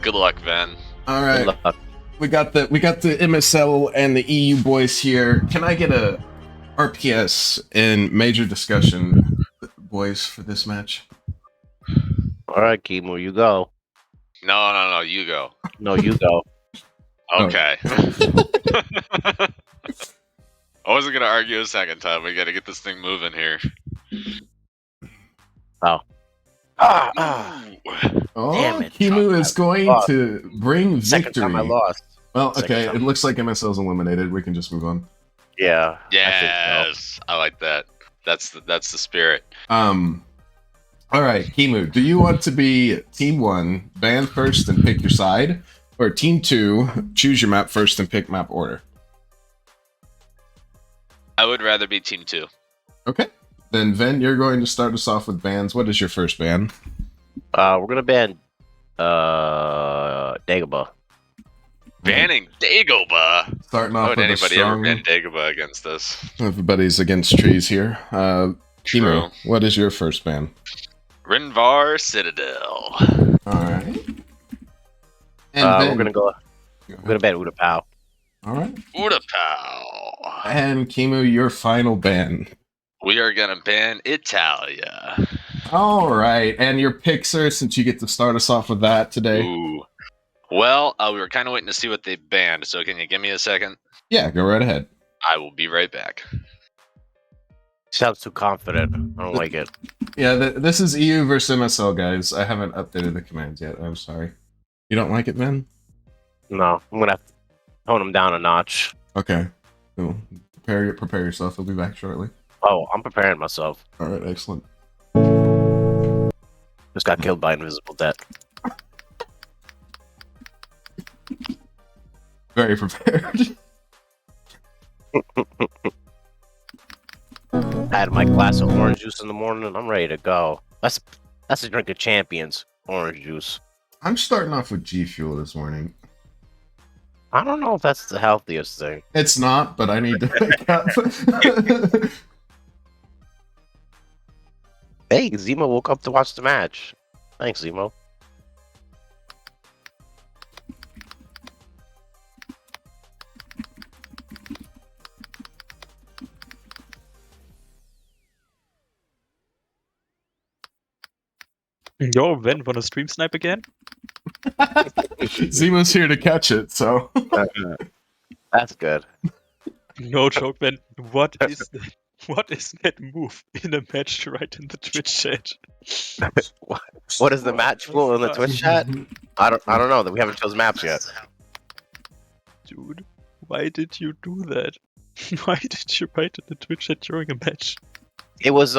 Good luck, Van. All right. Good luck. We got the MSL and the EU boys here. Can I get a RPS in major discussion, boys, for this match? All right, Kimu, you go. No, you go. No, you go. Okay. I wasn't gonna argue a second time. We gotta get this thing moving here. Oh. Oh, Damn it. Kimu is going to bring Second victory. time I lost. Well, Second okay. time. It looks like MSL's eliminated. We can just move on. Yeah. Yes, I like that. That's the spirit. All right, Kimu, do you want to be Team 1, ban first and pick your side, or Team 2, choose your map first and pick map order? I would rather be Team 2. Okay. Then, Ven, you're going to start us off with bans. What is your first ban? We're gonna ban Dagobah. Banning Dagobah. Starting Why off would with a anybody strong... ever ban Dagobah against us? Everybody's against trees here. True. Kimu, what is your first ban? Rinvar Citadel. Alright. And We're gonna ban Utapau. Alright. Utapau. And Kimu, your final ban. We are gonna ban Italia. Alright, and your picks, sir, since you get to start us off with that today. Ooh. Well, we were kind of waiting to see what they banned, so can you give me a second? Yeah, go right ahead. I will be right back. Sounds too confident. I don't like it. Yeah, this is EU versus MSL, guys. I haven't updated the commands yet. I'm sorry. You don't like it, man? No, I'm gonna have to tone him down a notch. Okay. Cool. Prepare yourself. We'll be back shortly. Oh, I'm preparing myself. All right, excellent. Just got killed by invisible death. Very prepared. I had my glass of orange juice in the morning and I'm ready to go. That's a drink of champions, orange juice. I'm starting off with G Fuel this morning. I don't know if that's the healthiest thing. It's not, but I need to wake up. Hey, Zemo woke up to watch the match. Thanks, Zemo. Yo, Ven, wanna stream snipe again? Zemo's here to catch it, so. That's good. No joke, Ven. What is that move in a match right in the Twitch chat? What is the match rule in the Twitch chat? I don't know. That we haven't chosen maps yet. Dude, why did you do that? Why did you write in the Twitch chat during a match? It was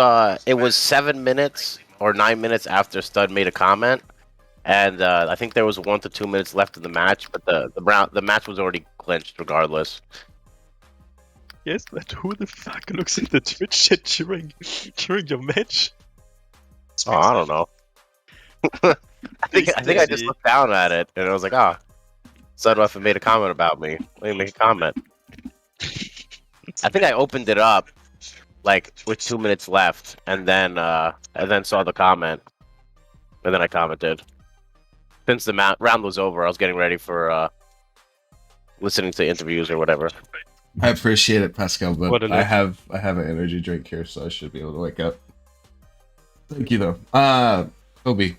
7 minutes or 9 minutes after Stud made a comment, and I think there was 1 to 2 minutes left in the match, but the match was already clinched regardless. Yes, but who the fuck looks at the Twitch chat during your match? Oh, I don't know. I think I just looked down at it and I was like, Stud must have made a comment about me. Let me make a comment. I think I opened it up like with 2 minutes left, and then saw the comment, and then I commented. Since the round was over, I was getting ready for listening to interviews or whatever. I appreciate it, Pascal, but I have an energy drink here, so I should be able to wake up. Thank you, though. Obi.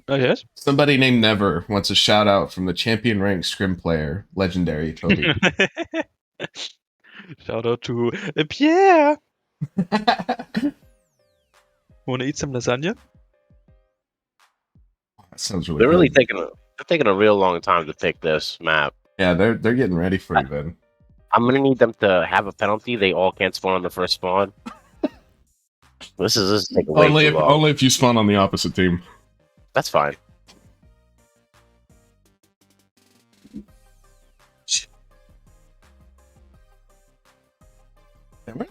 Oh, yes? Somebody named Never wants a shout out from the champion rank scrim player, legendary Toby. Shout out to Pierre! Wanna eat some lasagna? That sounds really They're really good. taking a real long time to pick this map. Yeah, they're getting ready for you, Ben. I'm gonna need them to have a penalty. They all can't spawn on the first spawn. This is taking way too long. Only if you spawn on the opposite team. That's fine.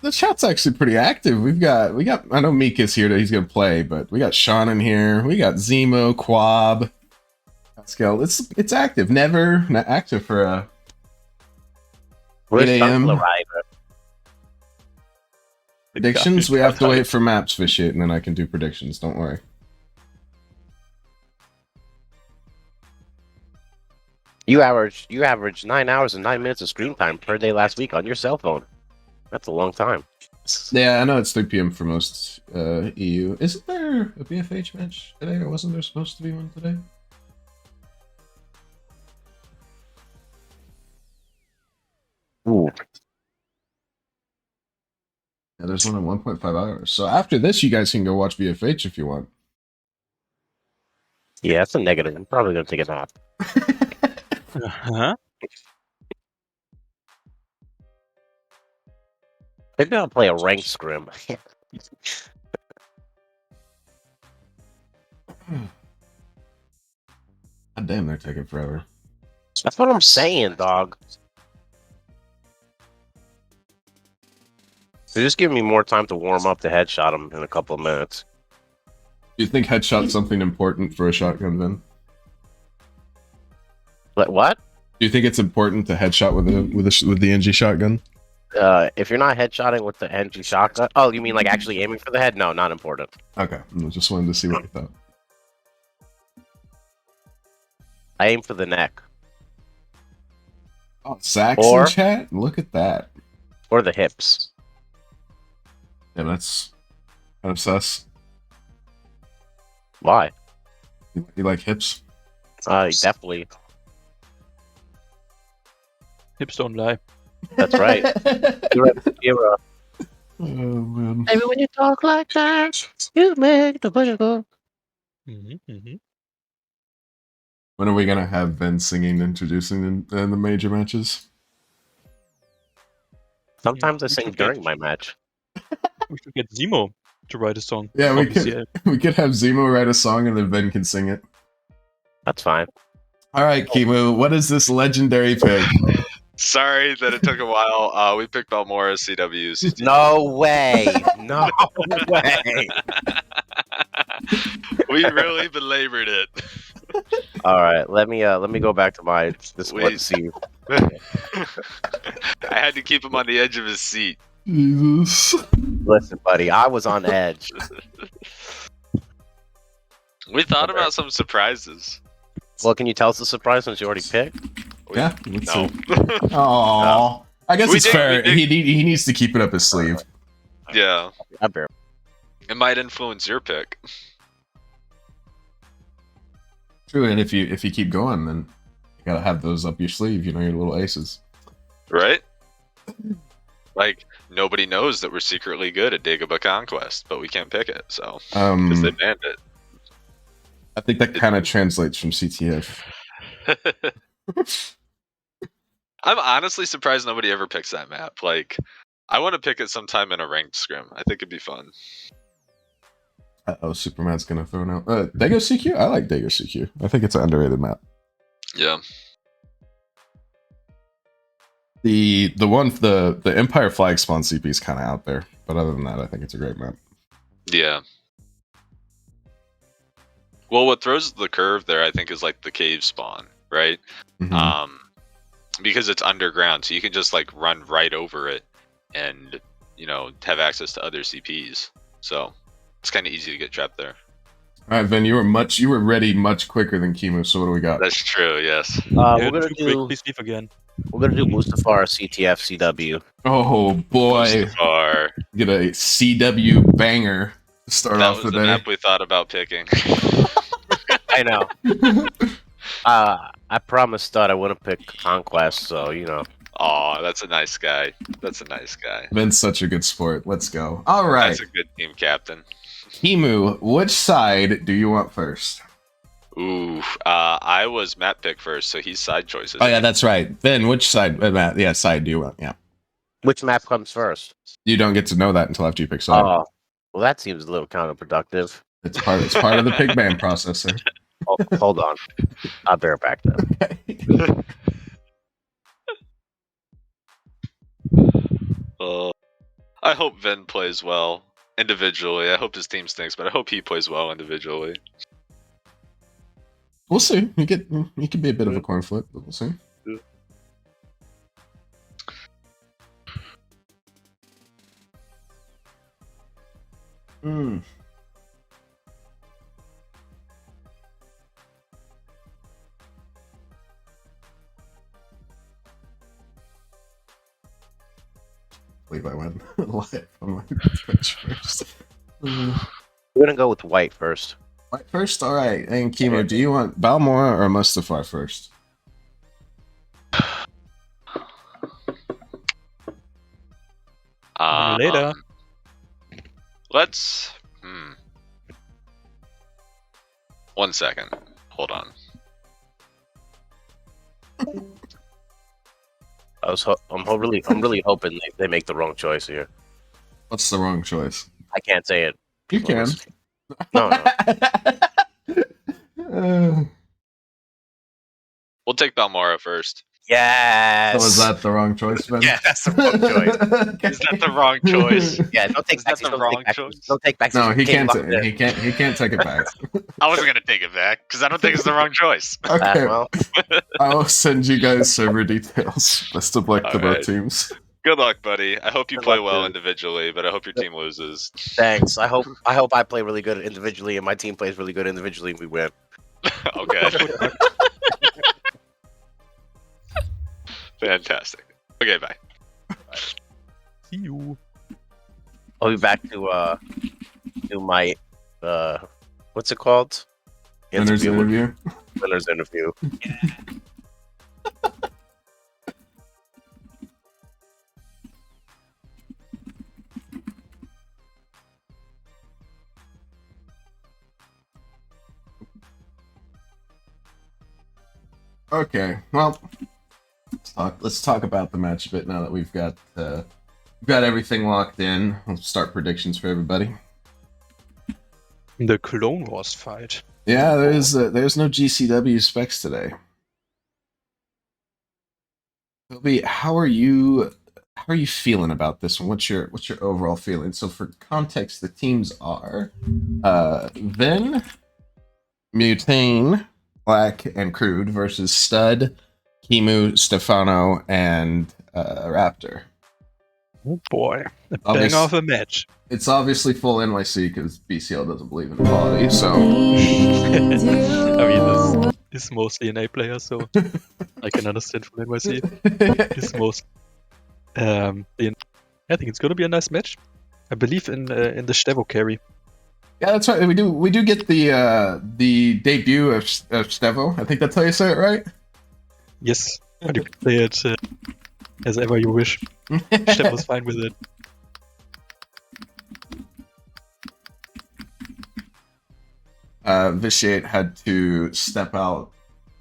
The chat's actually pretty active. We got. I know Meek is here. He's gonna play, but we got Sean in here. We got Zemo, Quab, Pascal. It's active. Never not active for 8 a.m. Predictions. We have to wait for maps for shit, and then I can do predictions. Don't worry. You averaged 9 hours and 9 minutes of screen time per day last week on your cell phone. That's a long time. Yeah, I know it's 3 p.m. for most EU. Isn't there a BFH match today, or wasn't there supposed to be one today? Ooh. Yeah, there's one in 1.5 hours. So after this, you guys can go watch BFH if you want. Yeah, that's a negative. I'm probably gonna take a nap. Huh? Maybe I'll play a ranked scrim. God damn, they're taking forever. That's what I'm saying, dog. They're just giving me more time to warm up to headshot them in a couple of minutes. Do you think headshot's something important for a shotgun, then? What? Do you think it's important to headshot with the NG shotgun? If you're not headshotting with the NG shotgun, oh, you mean like actually aiming for the head? No, not important. Okay, I just wanted to see what you thought. I aim for the neck Oh, Saxon Or- chat? Look at that. or the hips. Yeah, that's kind of sus. Why? You like hips? Definitely. Hips don't lie. That's right. You're a Oh, man. Maybe when you talk like that, you make the booty go. When are we going to have Ben singing, introducing in the major matches? Sometimes I We sing should get- during my match. We should get Zemo to write a song. Yeah, for we BCL. we could have Zemo write a song and then Ben can sing it. That's fine. All right, Kimu, what is this legendary pick? Sorry that it took a while. We picked Balmora CWs. No way. No way. We really belabored it. All right, let me go back to my this Wait. one see. I had to keep him on the edge of his seat. Jesus. Listen, buddy, I was on edge. We thought about some surprises. Well, can you tell us the surprise since you already picked? Yeah, let's No. see. Aww. I guess We it's did- fair. we did- He needs to keep it up his sleeve. Yeah. I bear. It might influence your pick. True, and if you keep going, then you gotta have those up your sleeve. You know, your little aces. Right? Like, nobody knows that we're secretly good at Dagobah Conquest, but we can't pick it, so. Because they banned it. I think that kind of translates from CTF. I'm honestly surprised nobody ever picks that map. Like, I want to pick it sometime in a ranked scrim. I think it'd be fun. Oh, Superman's gonna throw now. Dago CQ? I like Dago CQ. I think it's an underrated map. Yeah. The Empire flag spawn CP is kind of out there, but other than that, I think it's a great map. Yeah. Well, what throws the curve there, I think, is like the cave spawn, right? Mhm. Because it's underground, so you can just like run right over it and, you know, have access to other CPs. So it's kind of easy to get trapped there. All right, Ben, you were ready much quicker than Kimu. So what do we got? That's true. Yes. We're gonna too quick. do Please leave again. Mustafar CTF CW. Oh boy, Mustafar. get a CW banger to start That off was the the day. map we thought about picking. I know. I promised Stud I wouldn't pick Conquest, so you know. Aw, that's a nice guy. That's a nice guy. Ben's such a good sport. Let's go. All right, That's a good team captain. Kimu, which side do you want first? Ooh, I was map pick first, so he's side choices. Oh yeah, that's right. Ben, which side? Matt, yeah, side do you want? Yeah, Which map comes first? you don't get to know that until after you pick side. Oh, well, that seems a little counterproductive. It's part of the pick ban process, sir. Oh, hold on, I'll bear back then. I hope Ven plays well individually. I hope his team stinks, but I hope he plays well individually. We'll see. He could be a bit of a coin flip, but we'll see. Hmm. believe I went live on my Twitch first. We're gonna go with white first. White first? Alright. And Chemo, do you want Balmora or Mustafar first? Later. Let's. 1 second. Hold on. I'm really hoping they make the wrong choice here. What's the wrong choice? I can't say it. You can. No. We'll take Balmora first. Yes. So is that the wrong choice, Ben? Yeah, that's the wrong choice. Is that the wrong choice? Yeah, don't take Is that back. the Don't wrong take back. choice? Don't take back. No, he can't. lock it. He can't take it back. I wasn't gonna take it back because I don't think it's the wrong choice. Okay, Well, I'll send you guys server details. Best of luck to both Alright. teams. Good luck, buddy. I hope you Good play luck, well dude. individually, but I hope your team loses. thanks. I hope I play really good individually, and my team plays really good individually, and we win. Okay. Fantastic. Okay, bye. See you. I'll be back to do my what's it called? Winners interview. Winners interview. Okay, well, let's talk about the match a bit now that we've got everything locked in. Let's start predictions for everybody. The Clone Wars fight. Yeah, there's no GCW specs today. Toby, how are you feeling about this one? What's your overall feeling? So for context, the teams are Vin, Mutane, Black, and Crude versus Stud, Kimu, Stefano, and Raptor. Oh boy. A Obvious- bang of a match. It's obviously full NYC because BCL doesn't believe in equality, so I mean, this is mostly an A player, so I can understand from NYC. It's most. I think it's gonna be a nice match. I believe in the Stevo carry. yeah, that's right. We do get the debut of Stevo. I think that's how you say it, right? Yes, but you can say it as ever you wish. Stevo's fine with it. Vitiate had to step out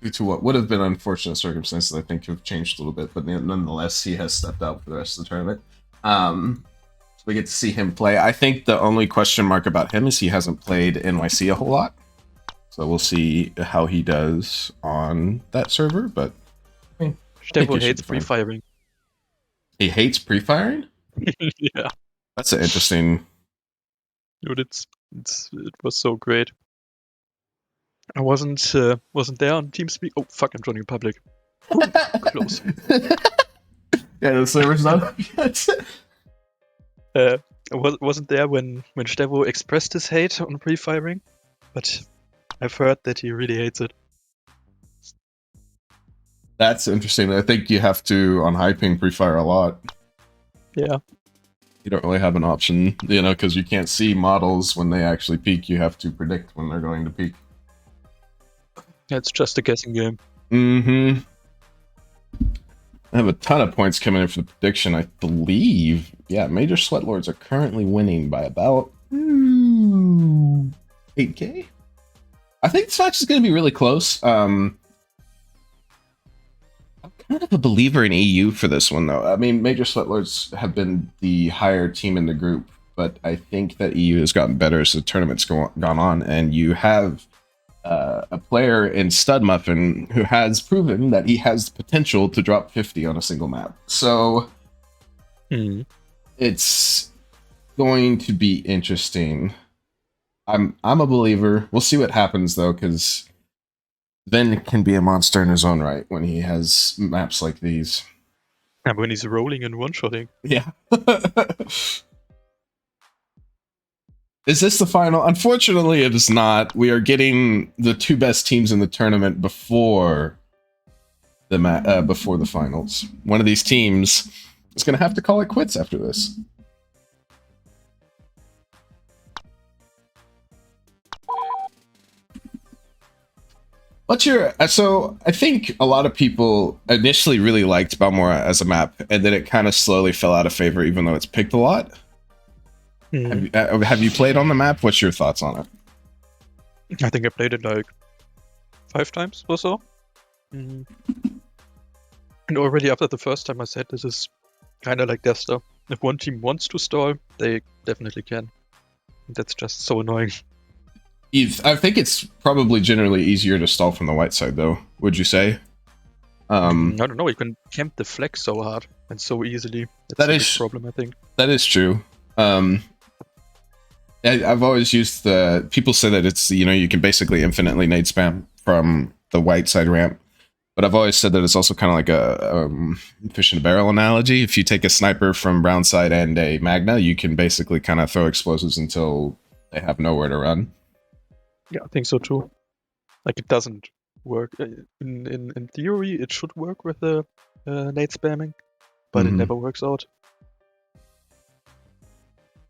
due to what would have been unfortunate circumstances. I think have changed a little bit, but nonetheless, he has stepped out for the rest of the tournament. So we get to see him play. I think the only question mark about him is he hasn't played NYC a whole lot. So we'll see how he does on that server. But I think Stevo he should hates be fine. pre-firing. He hates pre-firing. Yeah, That's an interesting. dude, it was so great. I wasn't there on TeamSpeak. Oh fuck! I'm joining public. Ooh, close. Yeah, the server's not up yet. I wasn't there when Stevo expressed his hate on pre-firing, but I've heard that he really hates it. That's interesting. I think you have to on high ping pre-fire a lot. Yeah. You don't really have an option, because you can't see models when they actually peak. You have to predict when they're going to peak. It's just a guessing game. Mm-hmm. I have a ton of points coming in for the prediction, I believe. Yeah, Major Sweatlords are currently winning by about 8K. I think this match is going to be really close. I'm kind of a believer in EU for this one, though. I mean, Major Sweatlords have been the higher team in the group, but I think that EU has gotten better as the tournament's gone on, and you have a player in Stud Muffin who has proven that he has the potential to drop 50 on a single map. So it's going to be interesting. I'm a believer. We'll see what happens though, because Vin can be a monster in his own right when he has maps like these. And when he's rolling and one-shotting. Yeah. Is this the final? Unfortunately, it is not. We are getting the two best teams in the tournament before the finals. One of these teams is going to have to call it quits after this. What's your... So, I think a lot of people initially really liked Balmora as a map, and then it kind of slowly fell out of favor, even though it's picked a lot. Have you played on the map? What's your thoughts on it? I think I played it like 5 times or so. And already after the first time I said this is kind of like Desta. If one team wants to stall, they definitely can. That's just so annoying. I think it's probably generally easier to stall from the white side, though. Would you say? I don't know. You can camp the flag so hard and so easily. That's a big problem, I think. That is true. I've always used the... People say that it's, you know, you can basically infinitely nade spam from the white side ramp. But I've always said that it's also kind of like a fish in a barrel analogy. If you take a sniper from brown side and a Magna, you can basically kind of throw explosives until they have nowhere to run. Yeah, I think so too. Like, it doesn't work. In theory, it should work with the nade spamming, but it never works out.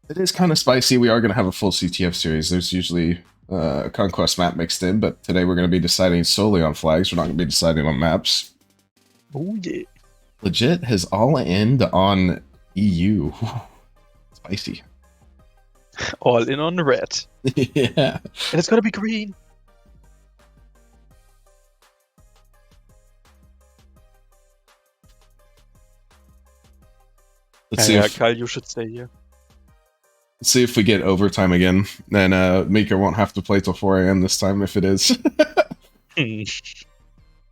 It is kind of spicy. We are going to have a full CTF series. There's usually a Conquest map mixed in, but today we're going to be deciding solely on flags. We're not going to be deciding on maps. Oh, yeah. Legit has all in on EU. Spicy. All in on red. Yeah. And it's going to be green. Let's see if, Kyle, you should stay here. let's see if we get overtime again. Then Mika won't have to play till 4 a.m. this time if it is. I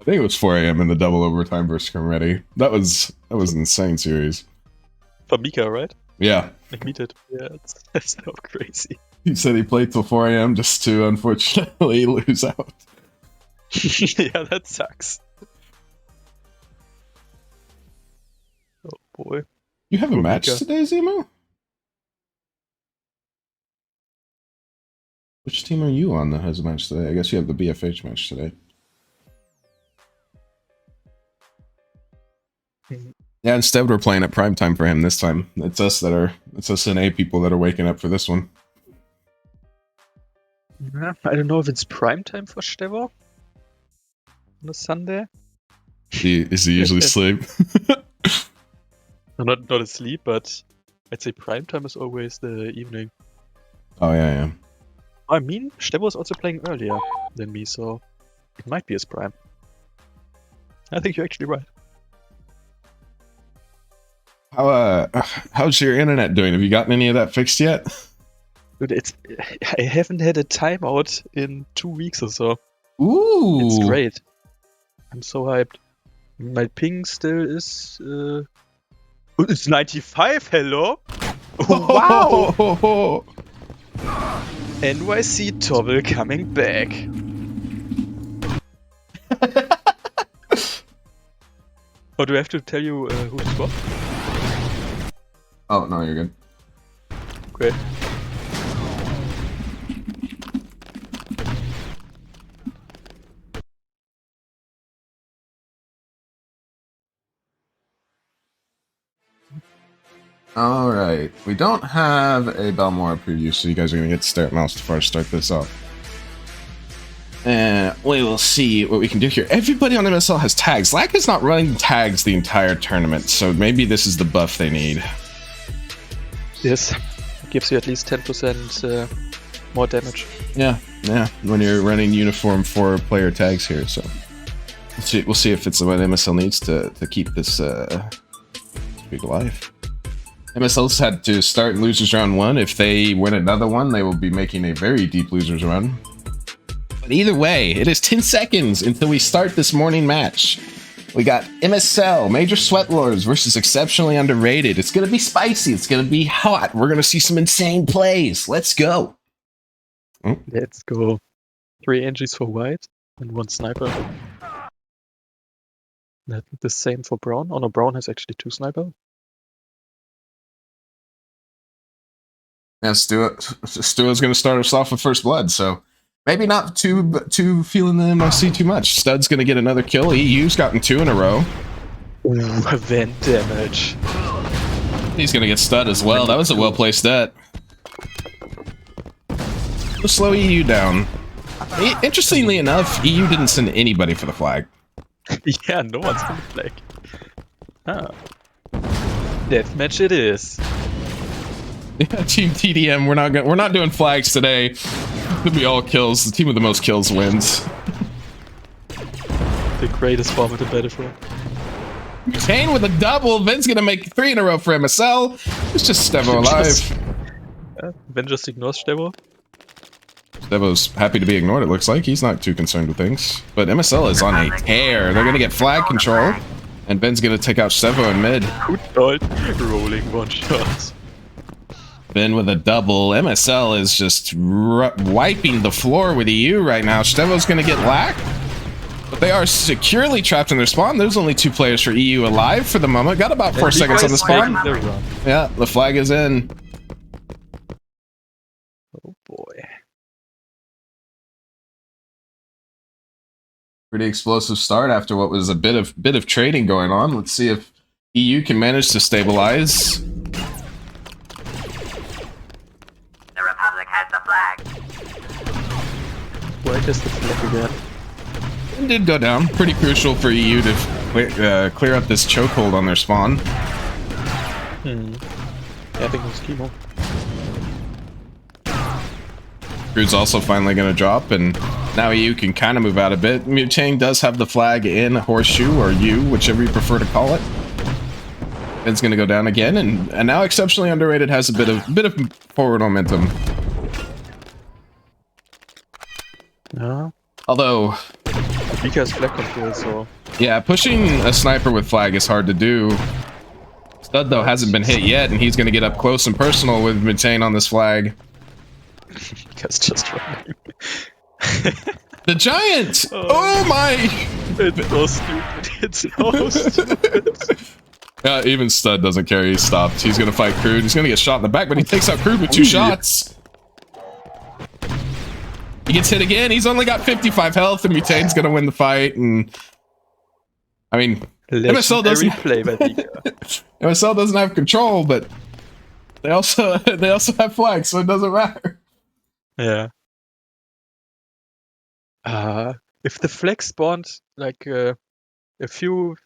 think it was 4 a.m. in the double overtime versus Scrum Ready. That was an insane series. For Mika, right? Yeah. Like me did. Yeah, that's so crazy. He said he played till 4 a.m. just to unfortunately lose out. Yeah, that sucks. Oh boy. You have a match Mika. today, Zemo? Which team are you on that has a match today? I guess you have the BFH match today. Yeah, instead we're playing at prime time for him this time. It's us NA people that are waking up for this one. Yeah, I don't know if it's prime time for Stevo on a Sunday. Is he usually asleep? Not asleep, but I'd say prime time is always the evening. Oh yeah. I mean, Stevo is also playing earlier than me, so it might be his prime. I think you're actually right. How's your internet doing? Have you gotten any of that fixed yet? Dude, I haven't had a timeout in 2 weeks or so. Ooh, It's great. I'm so hyped. My ping still is it's 95, hello? Wow! NYC Tobble coming back. Oh, do I have to tell you who's what? Oh no, you're good. Great. Alright, we don't have a Balmora preview, so you guys are going to get to stare at mouse before I start this off. And we will see what we can do here. Everybody on MSL has tags. Lack is not running tags the entire tournament, so maybe this is the buff they need. Yes, it gives you at least 10% more damage. Yeah, when you're running uniform 4-player tags here, so we'll see if it's what MSL needs to keep this streak alive. MSL's had to start losers round 1. If they win another one, they will be making a very deep losers run. But either way, it is 10 seconds until we start this morning match. We got MSL, Major Sweat Lords versus Exceptionally Underrated. It's going to be spicy. It's going to be hot. We're going to see some insane plays. Let's go. Let's go. 3 entries for white and 1 sniper. The same for brown. Oh no, brown has actually 2 sniper. Yeah, Stua's going to start us off with first blood, so maybe not too feeling the MOC too much. Stud's going to get another kill. EU's gotten 2 in a row. Ooh, event damage. He's gonna get stud as well. That was a well-placed stat. We'll slow EU down. Interestingly enough, EU didn't send anybody for the flag. Yeah, no one's gonna flag. Ah. Deathmatch it is. Yeah, Team TDM, we're not doing flags today. It'll be all kills. The team with the most kills wins. The greatest form of the battlefield. Kane with a double. Vin's gonna make 3 in a row for MSL. It's just Stevo alive. Vin just ignores Stevo. Stevo's happy to be ignored, it looks like. He's not too concerned with things. But MSL is on a tear. They're gonna get flag control. And Ben's gonna take out Stevo in mid. Good night. Rolling one shot. Ben with a double. MSL is just wiping the floor with EU right now. Stevo's gonna get lack. But they are securely trapped in their spawn. There's only 2 players for EU alive for the moment. Got about 4 seconds on the spawn. Yeah, the flag is in. Oh boy. Pretty explosive start after what was a bit of trading going on. Let's see if EU can manage to stabilize. The Republic has the flag. Where is the flag again? It did go down. Pretty crucial for EU to clear up this chokehold on their spawn. Yeah, I think it was Chemo. Crude's also finally going to drop, and now EU can kind of move out a bit. Mutane does have the flag in Horseshoe, or U, whichever you prefer to call it. It's going to go down again, and now Exceptionally Underrated has a bit of forward momentum. Yeah. Although, Vika has flag control, so... yeah, pushing a sniper with flag is hard to do. Stud, though, hasn't been hit yet, and he's going to get up close and personal with Mutane on this flag. Vika's just running. The Giant! Oh my! It's so stupid. It's so stupid. Even Stud doesn't care. He's stopped. He's going to fight Crude. He's going to get shot in the back, but he takes out Crude with 2 shots. He gets hit again. He's only got 55 health, and Mutane's going to win the fight. And I mean, MSL doesn't MSL doesn't have control, but they also have flags, so it doesn't matter. Yeah. If the flag spawned like a few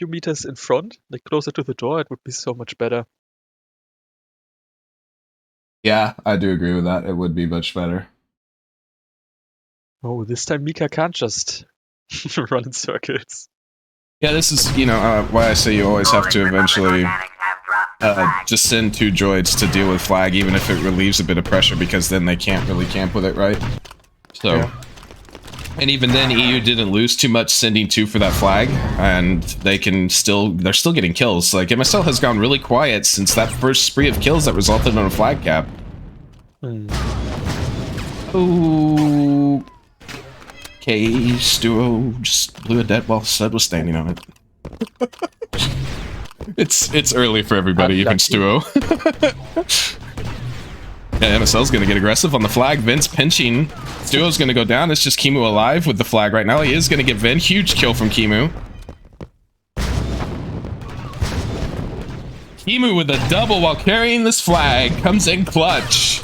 meters in front, like closer to the door, it would be so much better. Yeah, I do agree with that. It would be much better. Oh, this time Mika can't just run in circles. Yeah, this is, why I say you always have to eventually just send 2 droids to deal with flag, even if it relieves a bit of pressure, because then they can't really camp with it, right? So, yeah. And even then, EU didn't lose too much sending 2 for that flag, and they're still getting kills. Like, MSL has gone really quiet since that first spree of kills that resulted in a flag cap. Ooh. Okay, Stuo just blew a dead while Stud was standing on it. It's early for everybody, even Stuo. Yeah, MSL's gonna get aggressive on the flag. Vin's pinching. Stuo's gonna go down. It's just Kimu alive with the flag right now. He is gonna get Vin. Huge kill from Kimu. Kimu with a double while carrying this flag. Comes in clutch.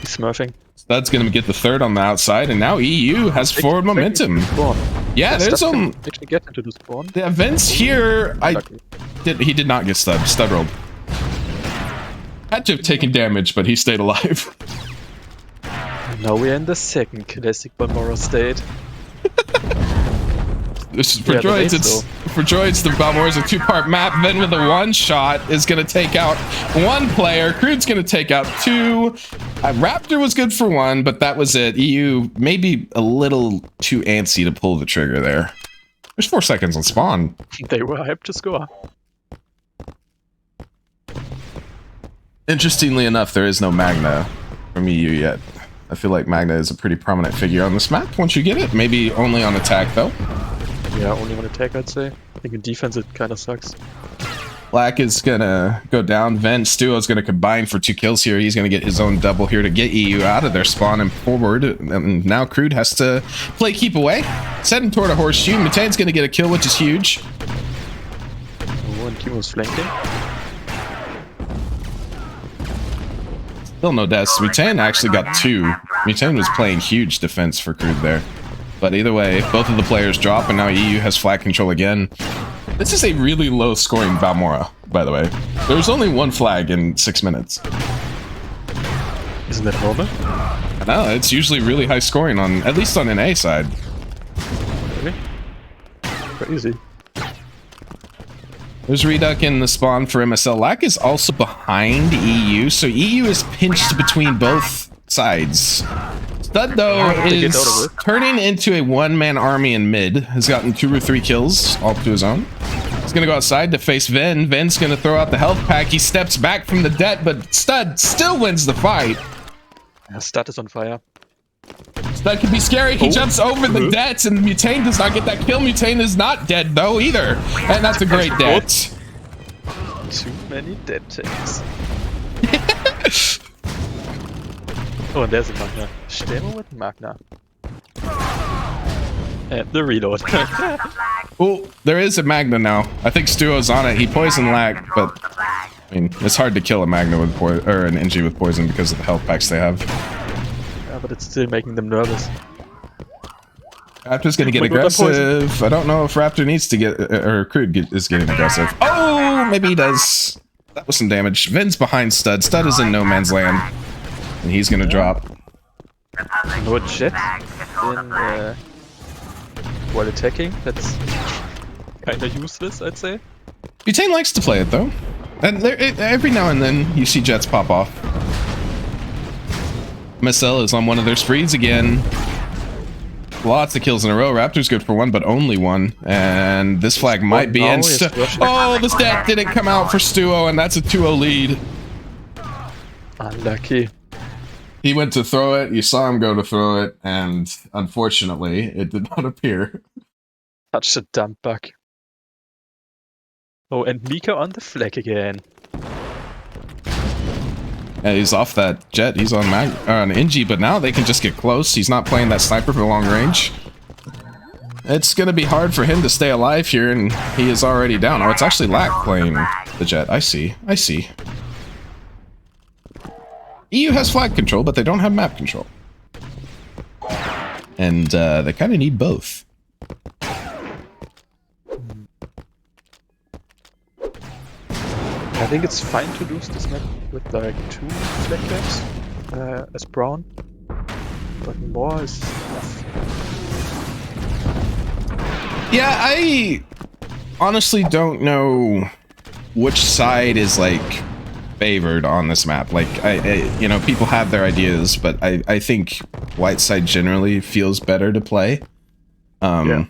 He's smurfing. That's going to get the 3rd on the outside, and now EU has forward momentum. Yeah, there's some... actually get into the spawn. The events here... He did not get stud rolled. Had to have taken damage, but he stayed alive. Now we're in the second classic Balmora state. This is for droids. For droids, the Balmora is a 2-part map. Then with a 1-shot is going to take out 1 player. Crude's going to take out 2. Raptor was good for 1, but that was it. EU maybe a little too antsy to pull the trigger there. There's 4 seconds on spawn. They were hyped to score. Interestingly enough, there is no Magna from EU yet. I feel like Magna is a pretty prominent figure on this map once you get it. Maybe only on attack, though. Yeah, only on attack, I'd say. I think in defense it kind of sucks. Black is gonna go down. Stuo's gonna combine for 2 kills here. He's gonna get his own double here to get EU out of their spawn and forward. And now Crude has to play keep away. Setting toward a horseshoe. Mutane's gonna get a kill, which is huge. Kimu's flanking. Still no deaths. Mutane actually got 2. Mutane was playing huge defense for Crude there. But either way, both of the players drop, and now EU has flag control again. This is a really low scoring Valmora, by the way. There was only 1 flag in 6 minutes. Isn't that normal? No, it's usually really high scoring on, at least on an A side. Really? Crazy. There's Reduck in the spawn for MSL. Lack is also behind EU, so EU is pinched between both sides. Stud, though, is turning into a one-man army in mid. Has gotten 2 or 3 kills, all to his own. He's gonna go outside to face Ven. Ven's gonna throw out the health pack. He steps back from the det, but Stud still wins the fight. Yeah, Stud is on fire. Stud can be scary. He jumps over the det, and Mutane does not get that kill. Mutane is not dead, though, either. And that's a great det. Too many dead tanks. Oh, and there's a Magna. Stemo with Magna. And the reload. Oh, there is a Magna now. I think Stuo's on it. He poisoned Lack, but I mean, it's hard to kill a Magna with poison, or an NG with poison because of the health packs they have. Yeah, but it's still making them nervous. Raptor's gonna get aggressive. I don't know if Raptor needs to get, or Crude is getting aggressive. Oh, maybe he does. That was some damage. Vin's behind Stud. Stud is in no man's land, and he's gonna drop. No jet in while attacking. That's kinda useless, I'd say. Butane likes to play it though, and every now and then you see jets pop off. MSL is on one of their sprees again. Lots of kills in a row. Raptor's good for 1, but only 1. And this flag might be in. Oh, the stat didn't come out for Stuo, and that's a 2-0 lead. Unlucky. He went to throw it. You saw him go to throw it, and unfortunately, it did not appear. Such a dumb bug. Oh, and Mika on the flag again. Yeah, he's off that jet. He's on on NG, but now they can just get close. He's not playing that sniper for long range. It's going to be hard for him to stay alive here, and he is already down. Oh, it's actually Lack playing the jet. I see. I see. EU has flag control, but they don't have map control. And they kind of need both. I think it's fine to lose this map with like 2 flag caps as Brown, but more is enough. Yeah, I honestly don't know which side is like favored on this map. Like, you know, people have their ideas, but I think white side generally feels better to play. Yeah.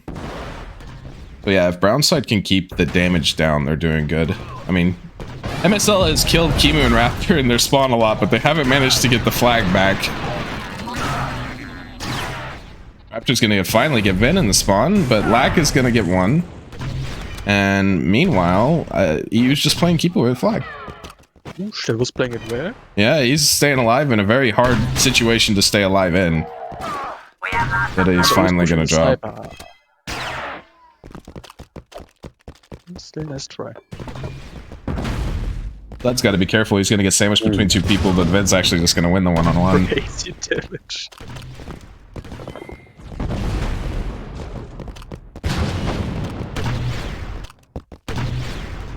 But yeah, if brown side can keep the damage down, they're doing good. I mean, MSL has killed Kimu and Raptor in their spawn a lot, but they haven't managed to get the flag back. Raptor's gonna finally get Ven in the spawn, but Lack is gonna get 1. And meanwhile, EU's just playing Keeper with a flag. Ooh, Shell was playing it where? Yeah, he's staying alive in a very hard situation to stay alive in. But he's finally gonna drop. Still nice try. That's got to be careful. He's gonna get sandwiched between 2 people, but Ven's actually just gonna win the one-on-one. Crazy damage.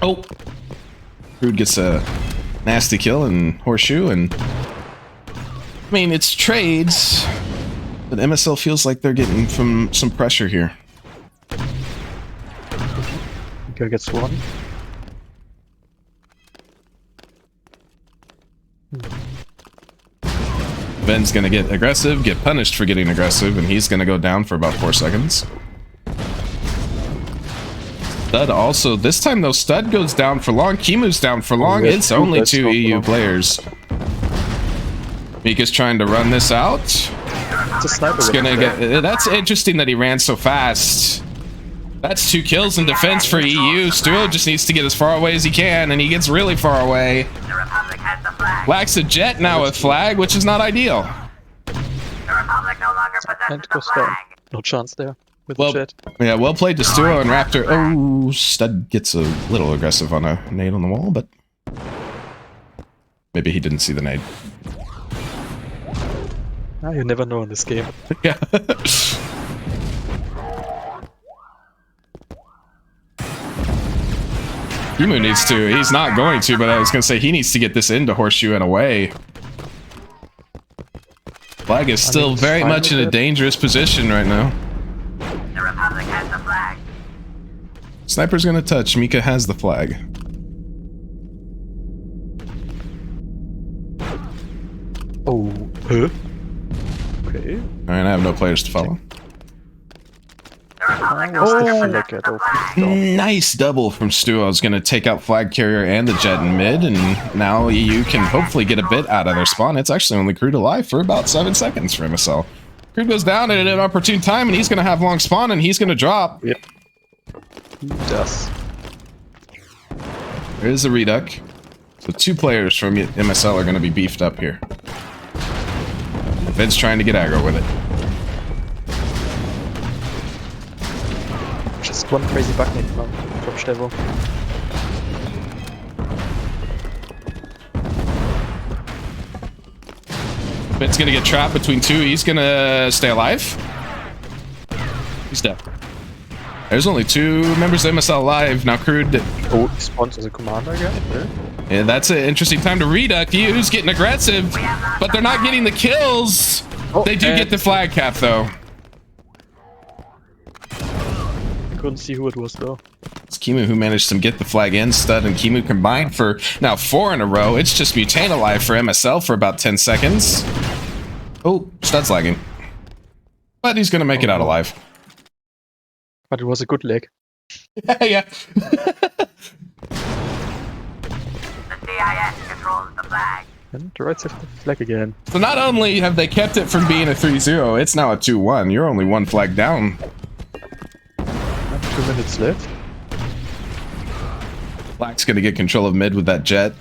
Oh! Crude gets a nasty kill and Horseshoe, and I mean, it's trades, but MSL feels like they're getting from some pressure here. Mika gets 1. Ven's gonna get aggressive, get punished for getting aggressive, and he's gonna go down for about 4 seconds. Stud also, this time though, Stud goes down for long, Kimu's down for long, it's only 2 EU players. Mika's trying to run this out. It's a sniper. It's gonna get, that's interesting that he ran so fast. That's 2 kills in defense for EU. Stuo just needs to get as far away as he can, and he gets really far away. The Republic has the flag. Lacks a jet now with flag, which is not ideal. The Republic no longer possesses And the goes down. flag. No chance there. with Well, the chat. Yeah, well played to Stuo and Raptor. Oh, Stud gets a little aggressive on a nade on the wall, but maybe he didn't see the nade. Ah, you never know in this game. Yeah. Kimu needs to. He's not going to, but I was going to say he needs to get this into Horseshoe and away. Flag is still very much in a dangerous position right now. The Republic has the flag. Sniper's going to touch. Mika has the flag. Oh, huh? Okay. Alright, I have no players to follow. The Republic Was the has flag at open door? Nice double from Stuo. Is going to take out Flag Carrier and the Jet in mid, and now EU can hopefully get a bit out of their spawn. It's actually only Crude alive for about 7 seconds for MSL. Crude goes down at an opportune time, and he's going to have long spawn, and he's going to drop. Yep. He does. There is a reduck. So 2 players from MSL are going to be beefed up here. Vin's trying to get aggro with it. Just one crazy bucket from Stevo. Vin's going to get trapped between 2. He's going to stay alive. He's dead. There's only 2 members of MSL alive. Now Crude... Oh, he spawns as a commander again? Yeah, that's an interesting time to reduck. Who's getting aggressive, but they're not getting the kills. Oh, They do get the flag cap, though. Couldn't see who it was though. It's Kimu who managed to get the flag in. Stud and Kimu combined for now 4 in a row. It's just Mutane alive for MSL for about 10 seconds. Oh, Stud's lagging. But he's going to make it out alive. But it was a good leg. Yeah. The CIS controls the flag. And the right side of the flag again. So not only have they kept it from being a 3-0, it's now a 2-1. You're only 1 flag down. 2 minutes left. Black's going to get control of mid with that Jet.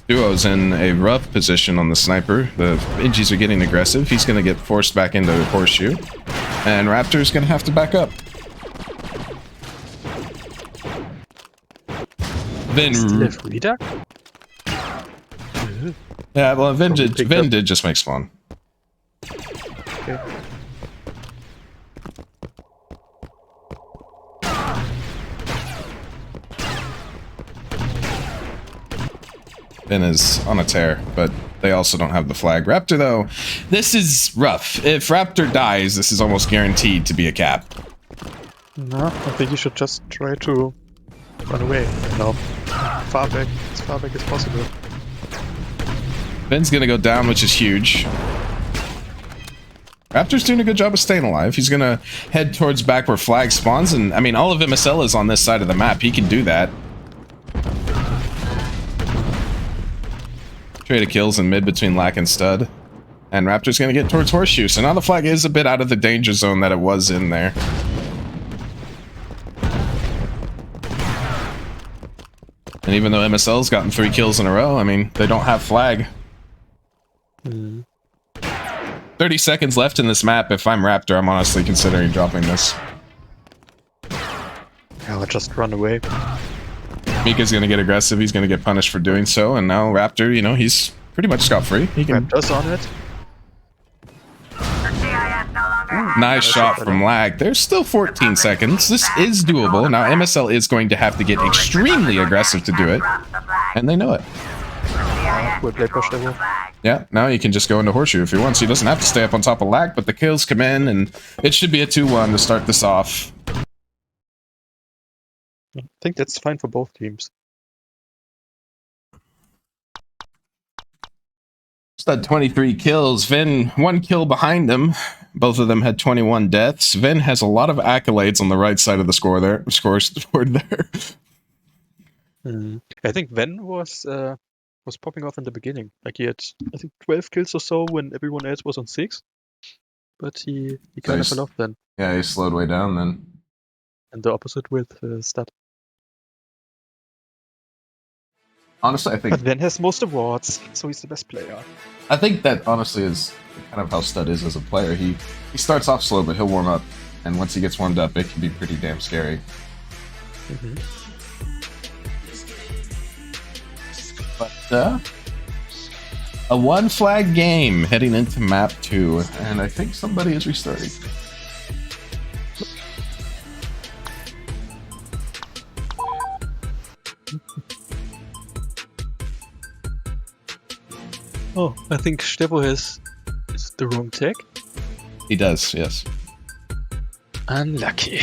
Duo's in a rough position on the sniper. The Ingies are getting aggressive. He's going to get forced back into Horseshoe. And Raptor's going to have to back up. Vin... Still have reduck? Yeah, well, Vin did just make spawn. Okay. Vin is on a tear, but they also don't have the flag. Raptor, though, this is rough. If Raptor dies, this is almost guaranteed to be a cap. No, I think you should just try to run away. No. Far back. As far back as possible. Vin's gonna go down, which is huge. Raptor's doing a good job of staying alive. He's gonna head towards back where flag spawns, and I mean, all of MSL is on this side of the map. He can do that. Trade of kills in mid between Lack and Stud. And Raptor's gonna get towards Horseshoe, so now the flag is a bit out of the danger zone that it was in there. And even though MSL's gotten 3 kills in a row, I mean, they don't have flag. 30 seconds left in this map. If I'm Raptor, I'm honestly considering dropping this. I'll just run away. Mika's gonna get aggressive. He's gonna get punished for doing so. And now Raptor, you know, he's pretty much scot-free. He can... Raptor's on it. The CIS no longer Nice shot from Lag. There's still 14 seconds. This is doable. Now MSL is going to have to get extremely aggressive to do it. drops the flag. And they know it. We'll play push level. Yeah, now he can just go into Horseshoe if he wants. He doesn't have to stay up on top of Lag, but the kills come in, and it should be a 2-1 to start this off. I think that's fine for both teams. Stud 23 kills. Vin 1 kill behind them. Both of them had 21 deaths. Vin has a lot of accolades on the right side of the scoreboard there. I think Ven was popping off in the beginning. Like he had, I think, 12 kills or so when everyone else was on 6. But he kind of fell off then. Yeah, he slowed way down then. And the opposite with Stud. Honestly, I think But Ven has most awards, so he's the best player. that honestly is kind of how Stud is as a player. He starts off slow, but he'll warm up. And once he gets warmed up, it can be pretty damn scary. Mhm. But, a one flag game heading into map 2, and I think somebody is restarting. Oh, I think Stebo has the wrong tag. He does, yes. Unlucky.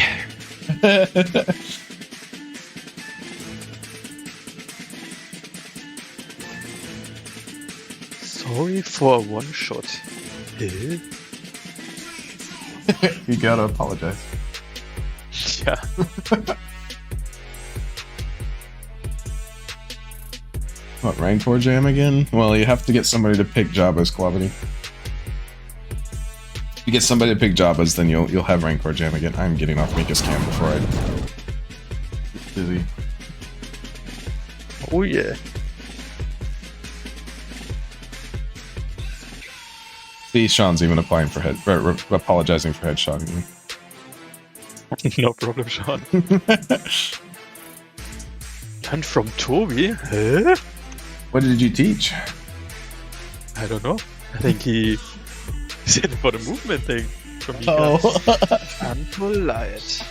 Sorry for a one shot. Eh? You gotta apologize. Yeah. What, Rancor Jam again? Well, you have to get somebody to pick Jabba's, Quavity. If you get somebody to pick Jabba's, then you'll have Rancor Jam again. I'm getting off Mika's cam before I get dizzy. Oh yeah. See, Sean's even applying for apologizing for headshotting me. No problem, Sean. And from Toby? Huh? What did you teach? I don't know. I think he said for the movement thing from Mika. Oh. Unpolite.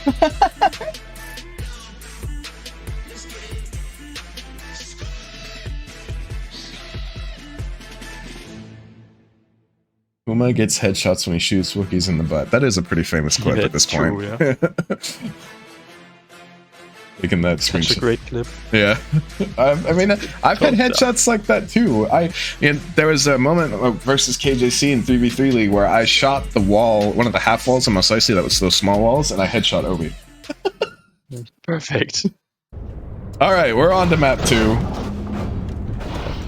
Uma gets headshots when he shoots Wookiees in the butt. That is a pretty famous clip at this That's true, point. yeah. Taking that Such a screenshot. great clip. Yeah, I mean, I've had headshots like that too. There was a moment versus KJC in 3v3 League where I shot the wall, one of the half walls on Mos Eisley that was those small walls, and I headshot Obi. Perfect. All right, we're on to map 2.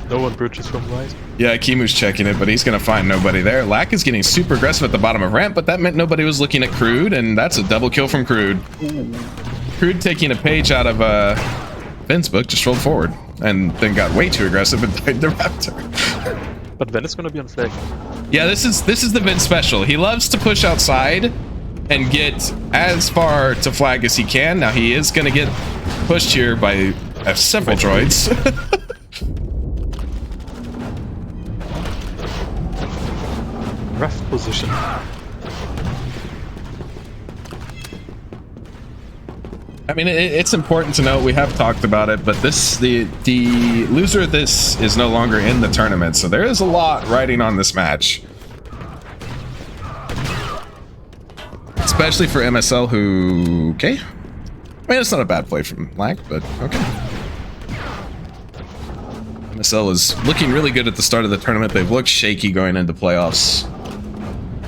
No one bridges from right. Yeah, Kimu's checking it, but he's gonna find nobody there. Lack is getting super aggressive at the bottom of ramp, but that meant nobody was looking at Crude, and that's a double kill from Crude. Crude taking a page out of Ben's book, just rolled forward, and then got way too aggressive and died the Raptor. But then it's gonna be on flag. Yeah, this is the Vince special. He loves to push outside and get as far to flag as he can. Now he is gonna get pushed here by several droids. Rough position. I mean, it's important to note, we have talked about it, but the loser of this is no longer in the tournament, so there is a lot riding on this match. Especially for MSL, who... okay. I mean, it's not a bad play from Lack, but okay. MSL is looking really good at the start of the tournament. They've looked shaky going into playoffs.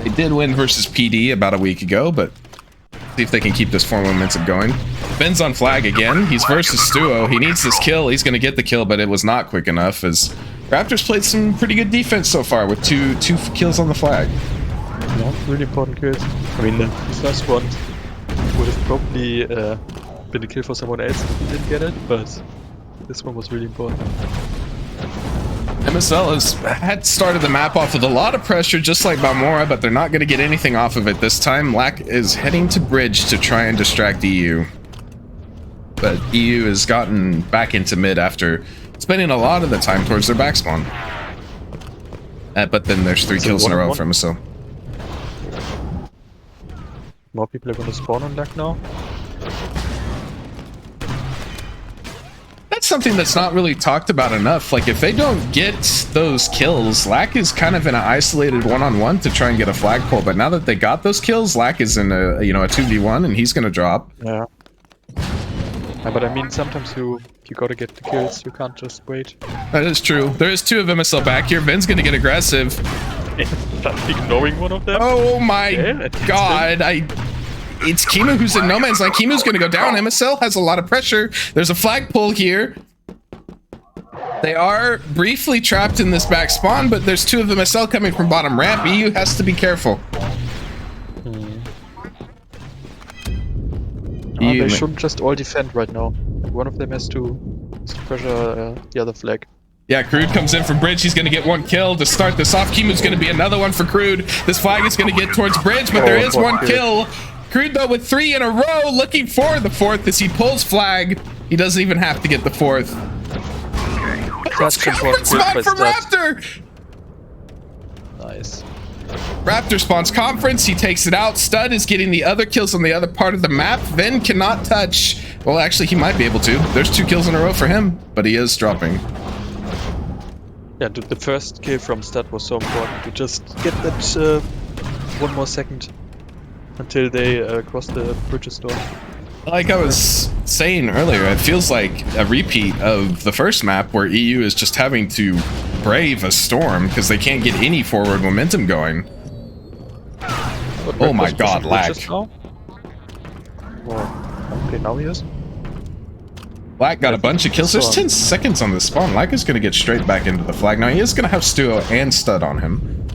They did win versus PD about a week ago, but see if they can keep this form momentum going. Ben's on flag again. He's versus Stuo. He needs this kill. He's going to get the kill, but it was not quick enough as Raptors played some pretty good defense so far with two kills on the flag. Yeah, really important kills. I mean, the first one would have probably been a kill for someone else if he didn't get it, but this one was really important. MSL had started the map off with a lot of pressure, just like Balmora, but they're not going to get anything off of it this time. Lack is heading to bridge to try and distract EU. But EU has gotten back into mid after spending a lot of the time towards their back spawn. But then there's 3 kills in a row from MSL. More people are going to spawn on Lack now. That's something that's not really talked about enough. Like, if they don't get those kills, Lack is kind of in an isolated one-on-one to try and get a flagpole. But now that they got those kills, Lack is in a 2v1, and he's gonna drop. Yeah. But I mean, sometimes you gotta get the kills. You can't just wait. That is true. There is 2 of MSL back here. Ben's gonna get aggressive. Ignoring one of them. Oh my Yeah, god! It's Kimu who's in no man's land. Kimu's gonna go down. MSL has a lot of pressure. There's a flagpole here. They are briefly trapped in this back spawn, but there's 2 of MSL coming from bottom ramp. EU has to be careful. They shouldn't just all defend right now. One of them has to pressure the other flag. Yeah, Crude comes in from bridge. He's going to get 1 kill to start this off. Kimu's going to be another one for Crude. This flag is going to get towards bridge, but there is 1 kill. Crude though with 3 in a row, looking for the 4th as he pulls flag. He doesn't even have to get the 4th. That's Counter spot from Raptor! Nice. Raptor spawns conference, he takes it out. Stud is getting the other kills on the other part of the map. Ven cannot touch. Well, actually, he might be able to. There's 2 kills in a row for him, but he is dropping. Yeah, the first kill from Stud was so important to just get that 1 more second until they cross the bridges door. Like I was saying earlier, it feels like a repeat of the first map where EU is just having to brave a storm because they can't get any forward momentum going. Oh my god, lag. Okay, now he is. Lag got a bunch of kills. There's 10 seconds on the spawn. Lag is going to get straight back into the flag. Now he is going to have Stuo and Stud on him.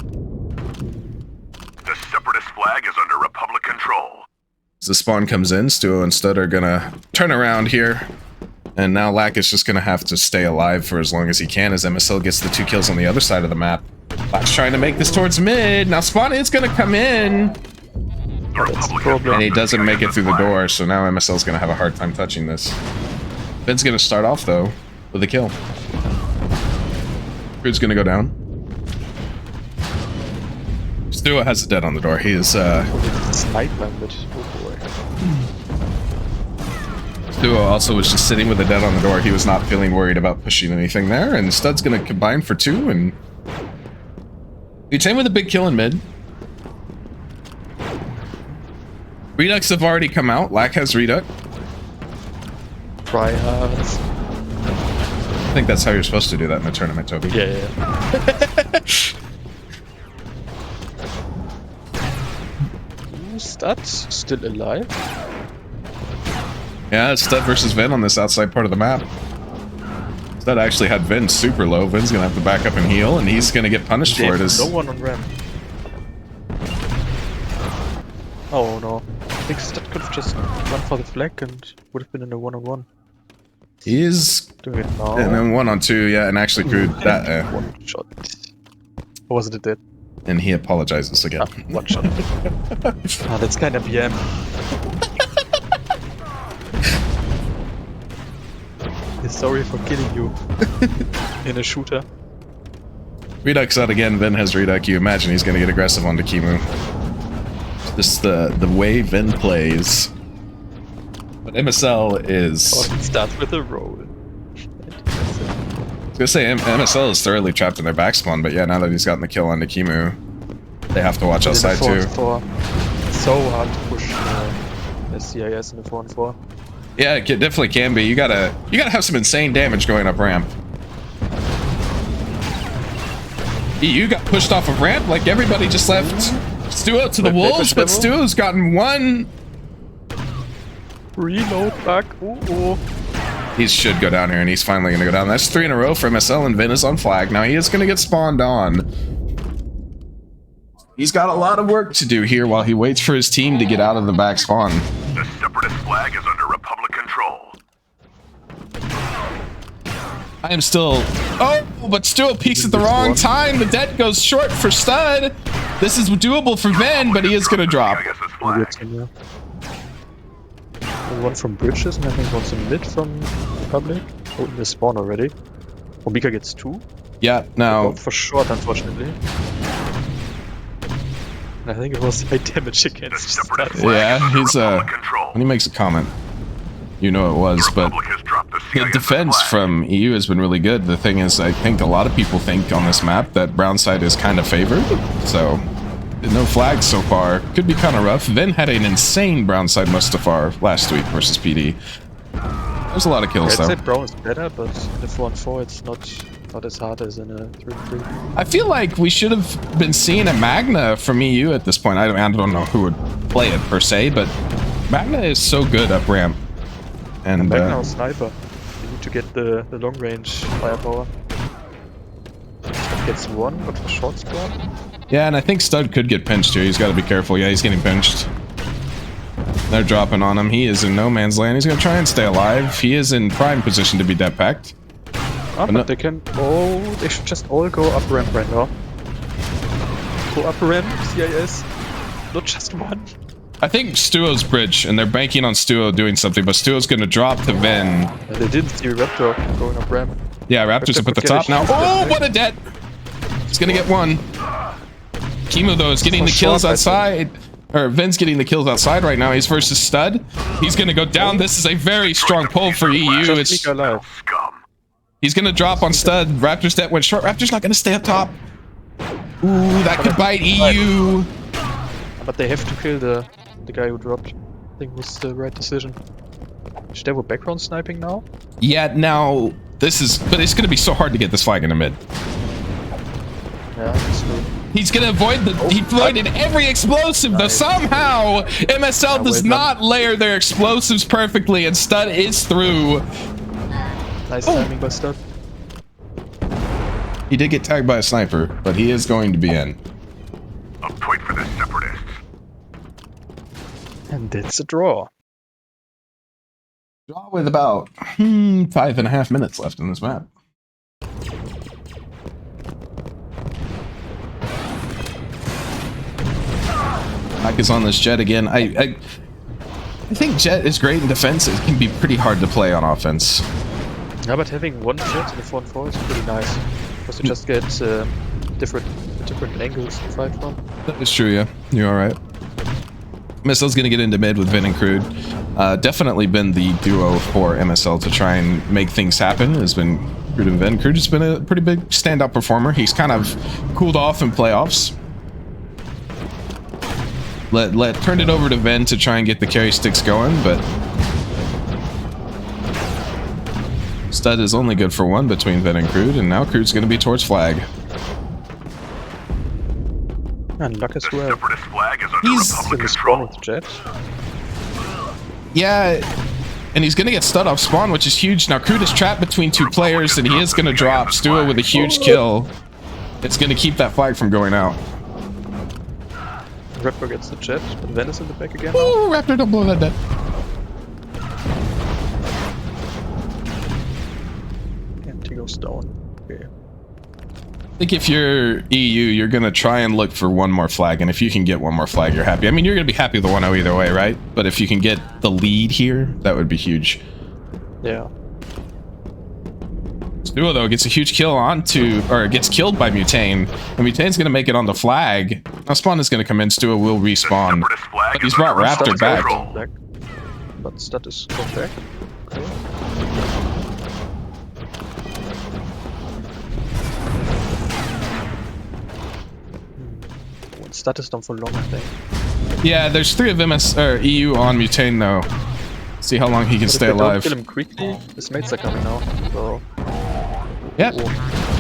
The Separatist flag is under Republic control. As the spawn comes in, Stuo and Stud are going to turn around here. And now Lack is just going to have to stay alive for as long as he can as MSL gets the 2 kills on the other side of the map. Lack's trying to make this towards mid. Now spawn is going to come in. And he doesn't make it through the door, so now MSL's going to have a hard time touching this. Ben's going to start off, though, with a kill. Crude's going to go down. Stuo has a dead on the door. He is, Sniper, but oh boy. Stuo also was just sitting with a dead on the door. He was not feeling worried about pushing anything there, and Stud's going to combine for 2, and... Butane with a big kill in mid. Redux have already come out. Lack has Redux. Tryhards. I think that's how you're supposed to do that in a tournament, Toby. Yeah. Stats still alive? Yeah, it's Stud versus Ven on this outside part of the map. Stud actually had Ven super low. Ven's gonna have to back up and heal, and he's gonna get punished for it. No one on ramp. Oh no. I think Stud could have just run for the flag and would have been in a 1-on-1. He is doing it now. And then 1-on-2, yeah, and actually Crude that one shot. Or was it dead? And he apologizes again. One shot. That's kind of BM. He's sorry for killing you in a shooter. Redux out again, Ven has Redux. You imagine he's gonna get aggressive onto Kimu. Just the way Ven plays. But MSL is... Oh, it starts with a roll. I was gonna say, MSL is thoroughly trapped in their back spawn, but yeah, now that he's gotten the kill onto Kimu, they have to watch outside too. It's so hard to push CIS in the 4-on-4. Yeah, it definitely can be. You gotta have some insane damage going up ramp. You got pushed off of ramp like everybody just left Stuo to the wolves, but Stuo's gotten 1 reload back. Ooh. He should go down here, and he's finally gonna go down. That's 3 in a row for MSL, and Ven is on flag. Now he is gonna get spawned on. He's got a lot of work to do here while he waits for his team to get out of the back spawn. The Separatist flag is under Republic control. I am still... Oh, but Stuo peeks at the wrong time. The dead goes short for Stud. This is doable for Ven, but he is gonna drop. One from bridges, and I think one's in mid from Republic. Oh, in the spawn already. Omika gets 2. Yeah, now... For short, unfortunately. And I think it was high damage against Stud. Yeah, he's when he makes a comment, you know it was, but the defense from EU has been really good. The thing is, I think a lot of people think on this map that brown side is kind of favored, so no flags so far. Could be kind of rough. Ven had an insane brown side Mustafar last week versus PD. There's a lot of kills, though. I'd say brown is better, but in the 4-on-4 it's not as hard as in a 3-3. I feel like we should have been seeing a Magna from EU at this point. I don't know who would play it per se, but Magna is so good up ramp. And Magna or Sniper. You need to get the long range firepower. Stud gets 1, but for short spawn. Yeah, and I think Stud could get pinched here. He's got to be careful. Yeah, he's getting pinched. They're dropping on him. He is in no man's land. He's going to try and stay alive. He is in prime position to be dead packed. But they can... Oh, they should just all go up ramp right now. Go up ramp, CIS. Not just one. I think Stuo's bridge, and they're banking on Stuo doing something, but Stuo's gonna drop to Ven. They didn't see Raptor going up ramp. Yeah, Raptor's up at the top now. Oh, what a debt! He's gonna get one. Chemo, though, is getting the kills outside. Or Ven's getting the kills outside right now. He's versus Stud. He's gonna go down. This is a very strong pull for EU. It's, Scum. he's gonna drop on Stud. Raptor's debt went short. Raptor's not gonna stay up top. Ooh, that could bite EU. But they have to kill the guy who dropped. I think was the right decision. Should they have background sniping now? Yeah, now this is, but it's gonna be so hard to get this flag in the mid. Yeah, that's true. He's gonna avoid the. He avoided every explosive, though. Somehow MSL does not layer their explosives perfectly, and Stud is through. Nice timing by Stud. He did get tagged by a sniper, but he is going to be in. A point for the separatists. And it's a draw. Draw with about 5.5 minutes left in this map. Mike is on this Jet again. I think Jet is great in defense. It can be pretty hard to play on offense. Yeah, but having one Jet in the front four is pretty nice. Because you just get different angles to fight from. That is true, yeah. You're alright. MSL's gonna get into mid with Vin and Crude. Definitely been the duo for MSL to try and make things happen. Has been Crude and Vin. Crude has been a pretty big standout performer. He's kind of cooled off in playoffs. Turned it over to Ven to try and get the carry sticks going, but Stud is only good for one between Ven and Crude, and now Crude's gonna be towards flag. And luck as The well. separatist flag is under He's Republic In the spawn control. with the Jet. Yeah, and he's gonna get Stud off spawn, which is huge. Now Crude is trapped between two players, and he is gonna drop Stua with a huge kill. It's gonna keep that flag from going out. Raptor gets the Jet, but Ven is in the back again. Oh, Raptor, don't blow that dead. And he goes down. Okay. I think if you're EU, you're gonna try and look for one more flag, and if you can get one more flag, you're happy. I mean, you're gonna be happy with the 1-0 either way, right? But if you can get the lead here, that would be huge. Yeah. Stuo, though, gets a huge kill onto, or gets killed by Mutane, and Mutane's gonna make it on the flag. Now Spawn is gonna come in, Stuo will The respawn. separatist flag But he's is brought under Raptor Republic back. control. Back. But Stud is going back. Okay. Stud is down for long, I think. Yeah, there's 3 of MS or EU on Mutane though. See how long he can But stay if they don't alive. kill him quickly, his mates are coming out. So Yeah.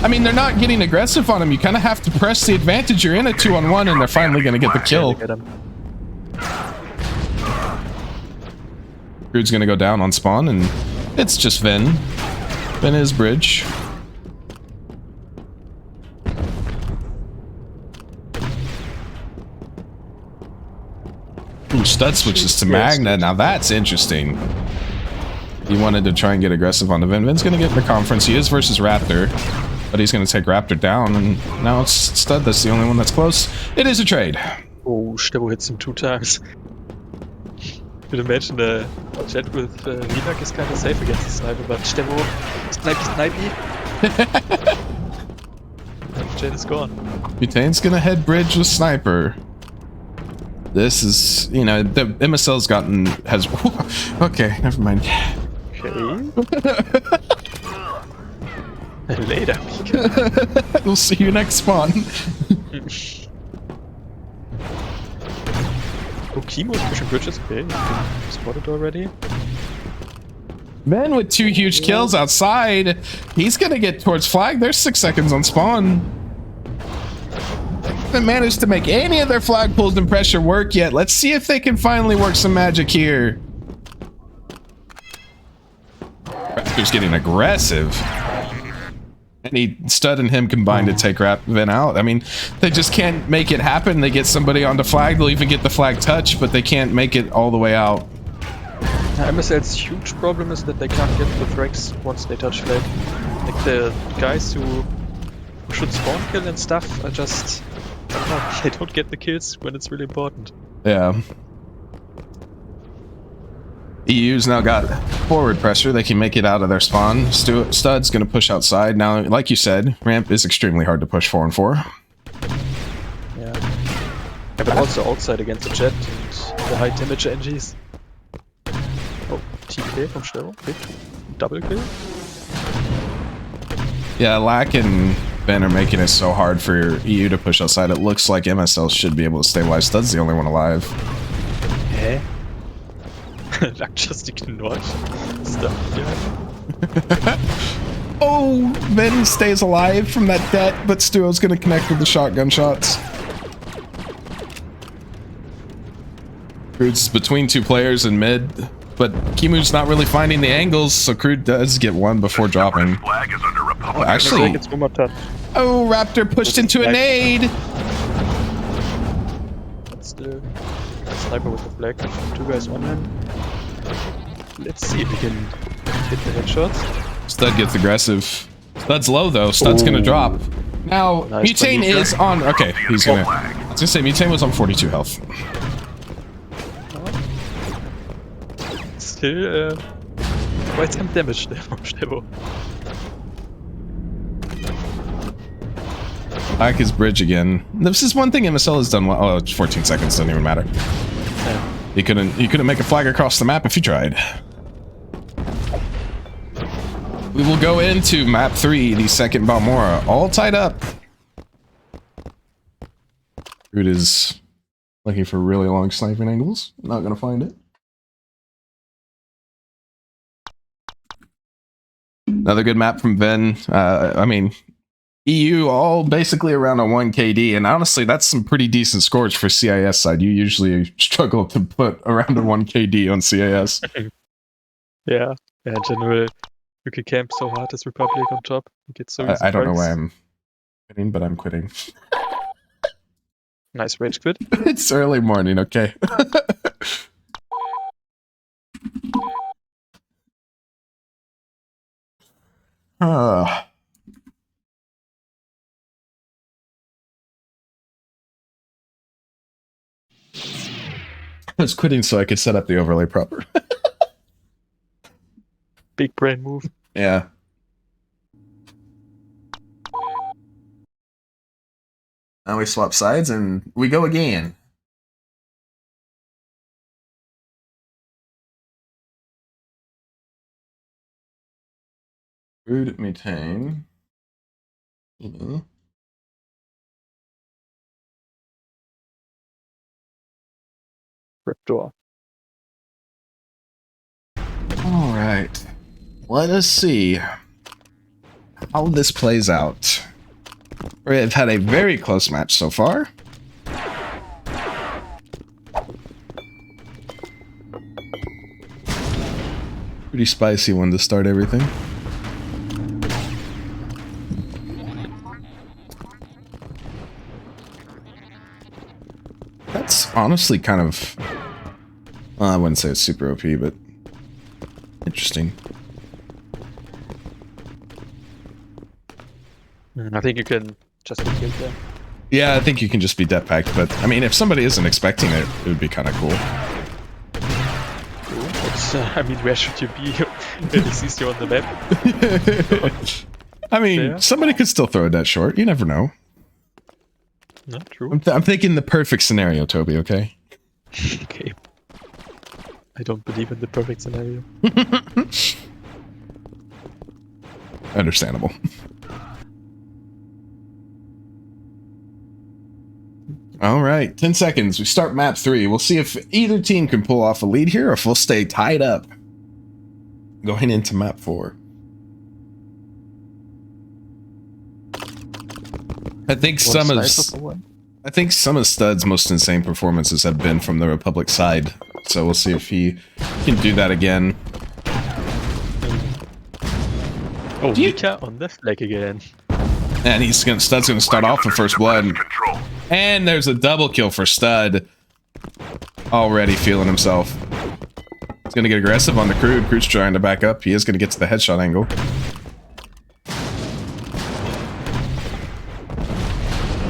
I mean, they're not getting aggressive on him. You kind of have to press the advantage. You're in a 2-on-1, and they're finally going to get the kill. get him. Crude's going to go down on spawn, and it's just Ven. Ven is bridge. Ooh, Stud switches to Magna. Now that's interesting. He wanted to try and get aggressive on the Ven. Ven's going to get the conference. He is versus Raptor, but he's going to take Raptor down, and now it's Stud that's the only one that's close. It is a trade. Oh, Stebo hits him 2 times. Could imagine a Jet with Vinak is kind of safe against the sniper, but Stebo, snipey. And Jet is gone. Butane's going to head bridge with Sniper. This is, you know, the MSL's has, okay, never mind. Okay. Later. We'll see you next spawn. Oh, Chemo is pushing bridges. Okay, spotted already. Man with 2 huge kills outside. He's gonna get towards flag. There's 6 seconds on spawn. Haven't managed to make any of their flag pulls and pressure work yet. Let's see if they can finally work some magic here. Raptor's getting aggressive. Stud and him combined to take Ven out. I mean, they just can't make it happen. They get somebody on the flag. They'll even get the flag touch, but they can't make it all the way out. MSL's huge problem is that they can't get the frags once they touch flag. Like the guys who should spawn kill and stuff are just, I don't know, they don't get the kills when it's really important. Yeah. EU's now got forward pressure. They can make it out of their spawn. Stud's going to push outside. Now, like you said, ramp is extremely hard to push 4 and 4. Yeah. But also outside against the jet and the high damage NGs. Oh, TK from Stero. Big double kill. Yeah, Lack and Ben are making it so hard for EU to push outside. It looks like MSL should be able to stabilize. Stud's the only one alive. Hä? Lack just ignored stuff. Yeah. Oh, Ben stays alive from that debt, but Stuo's going to connect with the shotgun shots. Crude's between 2 players in mid, but Kimu's not really finding the angles, so Crude does get one before dropping. Flag is under Republic. Oh, actually, It's one more touch. oh, Raptor pushed into a nade! That's the sniper with the flag. 2 guys on him. Let's see if we can hit the headshots. Stud gets aggressive. Stud's low though. Stud's gonna drop. Now, Nice Mutane by is on. Okay, he's gonna. I was gonna say Mutane was on 42 health. Still quite some damage there from Stero. Back his bridge again. This is one thing MSL has done well. Oh, it's 14 seconds, doesn't even matter. Yeah. He couldn't make a flag across the map if he tried. We will go into map 3, the second Balmora, all tied up. Crude is looking for really long sniping angles. Not gonna find it. Another good map from Ben. I mean, EU all basically around a 1 KD, and honestly, that's some pretty decent scores for CIS side. You usually struggle to put around a 1 KD on CIS. Yeah, in general, you can camp so hard as Republic on top. You get so easy I don't know strikes. why I'm quitting, but I'm quitting. Nice rage quit. It's early morning, okay? Ah. I was quitting so I could set up the overlay proper. Big brain move. Yeah. Now we swap sides and we go again. Crude methane. Raptor. All right. Let us see how this plays out. We've had a very close match so far. Pretty spicy one to start everything. That's honestly kind of... Well, I wouldn't say it's super OP, but interesting. I think you can just be killed there. Yeah, I think you can just be death packed, but I mean, if somebody isn't expecting it, it would be kind of cool. Cool. But, I mean, where should you be when he sees you on the map? I mean, Yeah. somebody could still throw a dead short. You never know. Not true. I'm thinking the perfect scenario, Toby, okay? Okay. I don't believe in the perfect scenario. Understandable. All right, 10 seconds. We start map 3. We'll see if either team can pull off a lead here or if we'll stay tied up going into map 4. I think some of Stud's most insane performances have been from the Republic side, so we'll see if he can do that again. Oh, Do you- Mika on the flag again. And Stud's gonna start off with first blood. Control. And there's a double kill for Stud. Already feeling himself. He's gonna get aggressive on the Crude. Crude's trying to back up. He is gonna get to the headshot angle.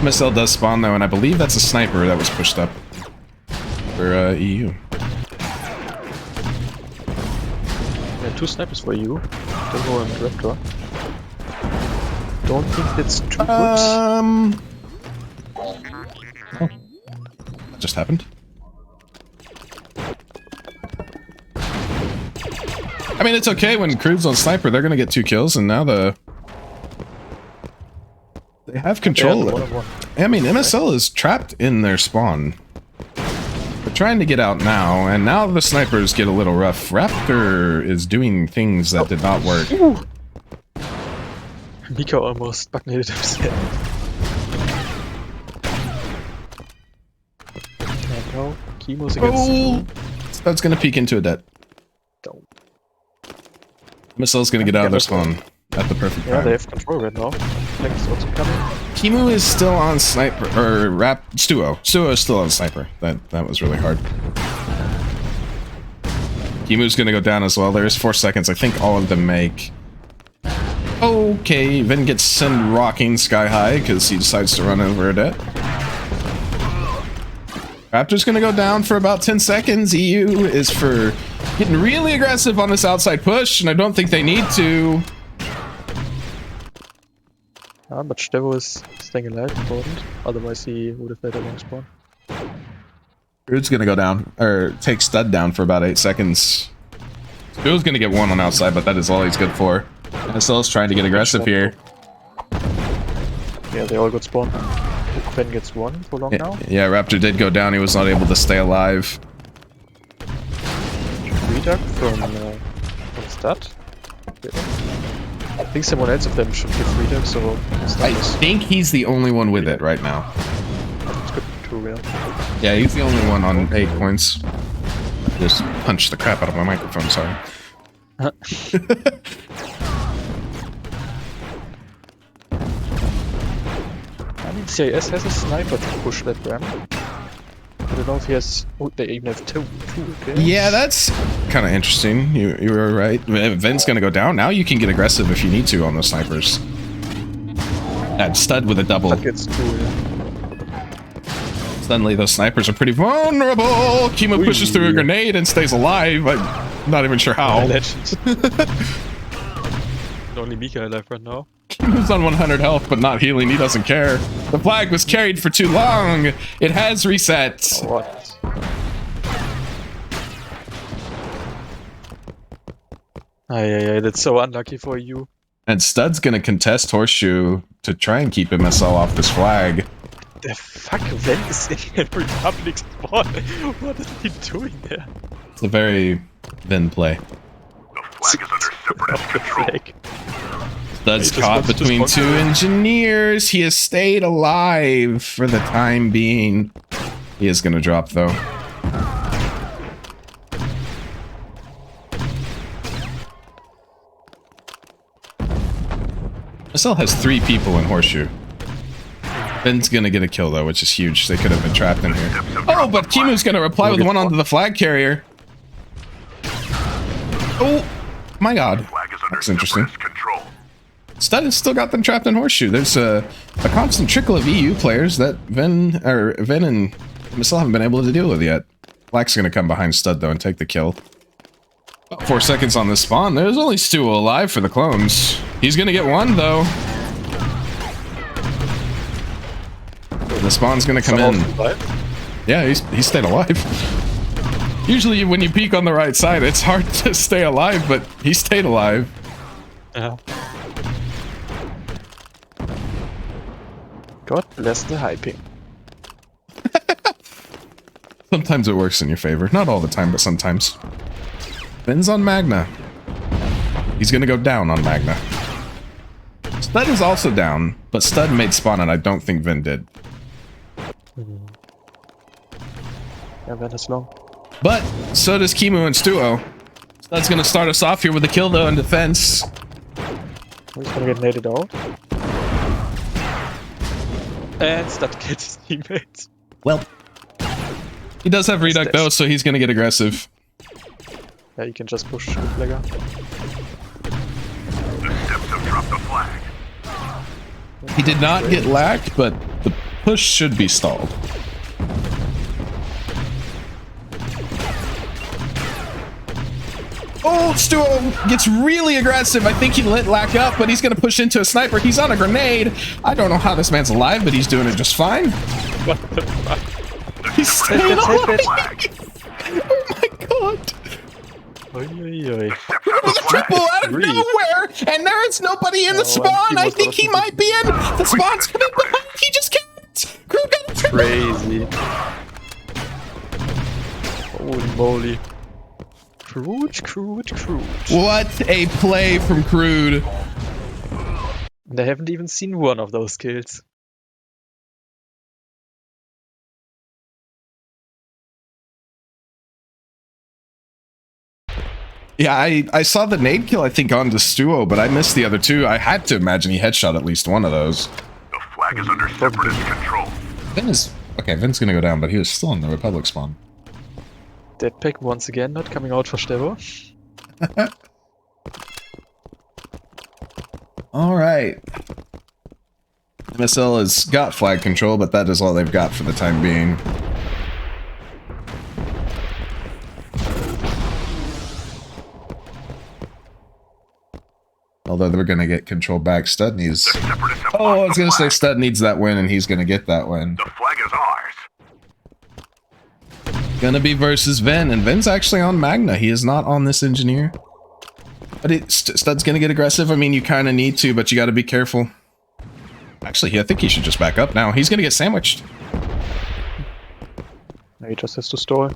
MSL does spawn though, and I believe that's a sniper that was pushed up for EU. Yeah, 2 snipers for you. Demo and Raptor. Don't think that's too good. Oh, that just happened. I mean, it's okay when Crude's on sniper. They're gonna get 2 kills, and now they have control. Yeah, 1-on-1. I mean, MSL is trapped in their spawn. They're trying to get out now, and now the snipers get a little rough. Raptor is doing things that did not work. Ooh. Mika almost bugnated himself. And now, Chemo's against Oh! That's gonna peek into a dead. Don't. MSL's gonna get out of their spawn at the perfect Yeah, time. they have control right now. Flank's also coming. Kimu is still on sniper, or Stuo. Stuo is still on sniper. That was really hard. Kimu's gonna go down as well. There's 4 seconds. I think all of them make. Okay, Vin gets sent rocking sky high because he decides to run over a det. Raptor's gonna go down for about 10 seconds. EU is for getting really aggressive on this outside push, and I don't think they need to. But Stevo is staying alive, important. Otherwise he would have made a long spawn. Rude's gonna go down, or take Stud down for about 8 seconds. Stuo's gonna get 1 on outside, but that is all he's good for. MSL's trying to get aggressive here. Yeah, they all got spawn. Ben gets 1 for long now. Yeah, Raptor did go down. He was not able to stay alive. Reduct from Stud. I think someone else of them should give Reduct, so I think he's the only one with it right now. It's good to real. Yeah, he's the only one on 8 points. Just punched the crap out of my microphone, sorry. I mean, CIS has a sniper to push that ramp. I don't know if he has. Oh, they even have two. Okay. Yeah, that's kind of interesting. You were right. Ven's gonna go down. Now you can get aggressive if you need to on those snipers. That Stud with a double. That gets 2, yeah. Suddenly those snipers are pretty vulnerable. Kimo pushes through a grenade and stays alive. I'm not even sure how. Legend. Only Mika alive right now. Kimo's on 100 health, but not healing. He doesn't care. The flag was carried for too long. It has reset. What? Aye, that's so unlucky for you. And Stud's gonna contest Horseshoe to try and keep MSL off this flag. The fuck Ven is in Republic spawn. What is he doing there? It's a very Vin play. The flag is under separatist control. Stud's He just caught wants to between spawn. 2 engineers. He has stayed alive for the time being. He is gonna drop though. MSL has 3 people in Horseshoe. Ben's gonna get a kill though, which is huge. They could have been trapped in here. Oh, but Kimu's gonna reply with 1 onto the flag carrier. Oh my god. Flag is under That's interesting. separatist control. Stud has still got them trapped in Horseshoe. There's a constant trickle of EU players that Ven and MSL haven't been able to deal with yet. Black's gonna come behind Stud though and take the kill. About 4 seconds on this spawn. There's only Stu alive for the clones. He's gonna get 1 though. The spawn's gonna come in. Yeah, he stayed alive. Usually when you peek on the right side, it's hard to stay alive, but he stayed alive. Yeah. God bless the hyping. Sometimes it works in your favor. Not all the time, but sometimes. Vin's on Magna. He's gonna go down on Magna. Stud is also down, but Stud made spawn and I don't think Vin did. Yeah, Ven is long. But so does Kimu and Stuo. Stud's gonna start us off here with a kill though in defense. He's gonna get naded out. And Stud gets his teammates. Well, he does have Reduct though, so he's gonna get aggressive. Yeah, you can just push Bootlegger. The Steps have dropped the flag. He did not get lacked, but the push should be stalled. Oh, Stuo gets really aggressive. I think he lit Lack up, but he's going to push into a sniper. He's on a grenade. I don't know how this man's alive, but he's doing it just fine. What the fuck? He's staying alive. Oh my god. Oi, oi, oi. The triple out of nowhere, and there is nobody in the spawn. I think he might be in. The spawn's coming behind. He just can't. Crew got a triple. Crazy. Holy moly. Crude. What a play from Crude. And I haven't even seen one of those kills. Yeah, I saw the nade kill, I think, onto Stuo, but I missed the other two. I had to imagine he headshot at least one of those. The flag is under separatist control. Vin is... Okay, Vin's gonna go down, but he was still in the Republic spawn. Deadpack once again not coming out for Stevo. Alright. MSL has got flag control, but that is all they've got for the time being. Although they're gonna get control back. Stud needs... Oh, I was gonna say Stud needs that win, and he's gonna get that win. The flag is ours. Gonna be versus Vin, and Vin's actually on Magna. He is not on this engineer. But Stud's gonna get aggressive. I mean, you kind of need to, but you gotta be careful. Actually, I think he should just back up now. He's gonna get sandwiched. Now he just has to stall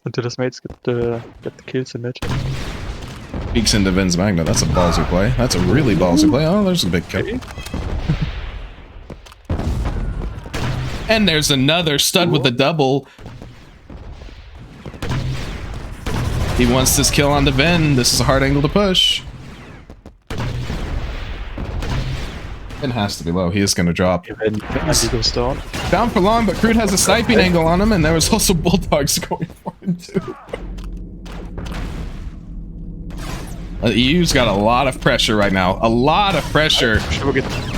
until his mates get the kills in mid. Peeks into Vin's Magna. That's a ballsy play. That's a really ballsy play. Oh, there's a big kill. And there's another Stud with a double. He wants this kill on the Vin. This is a hard angle to push. Vin has to be low. He is going to drop. When he goes down. Down for long, but Crude has a sniping angle on him, and there was also Bulldogs going for him too. EU's got a lot of pressure right now. A lot of pressure. Should get killed?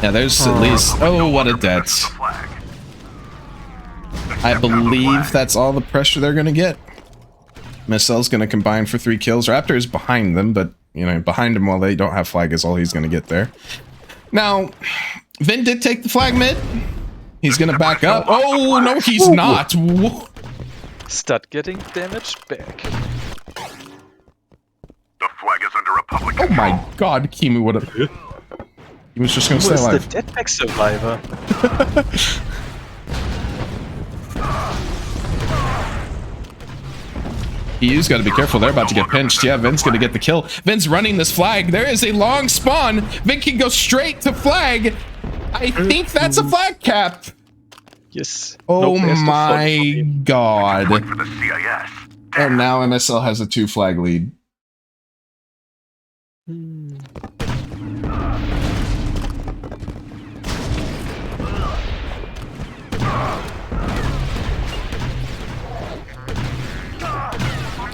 Yeah, there's at least... Oh, what a debt. I believe that's all the pressure they're going to get. MSL's going to combine for 3 kills. Raptor is behind them, but, you know, behind him while they don't have flag is all he's going to get there. Now, Vin did take the flag mid. He's going to back up. Oh, no, he's not. Whoa. Stud getting damaged back. The flag is under Republic Oh control. my god, Kimu would have... He was just going to Who stay is alive. the Deadpack survivor? EU's got to be careful. They're about to get pinched. Yeah, Vin's going to get the kill. Vin's running this flag. There is a long spawn. Vin can go straight to flag. I think that's a flag cap. Yes. Oh Nope, there's the my god. For the CIS. And now MSL has a 2 flag lead.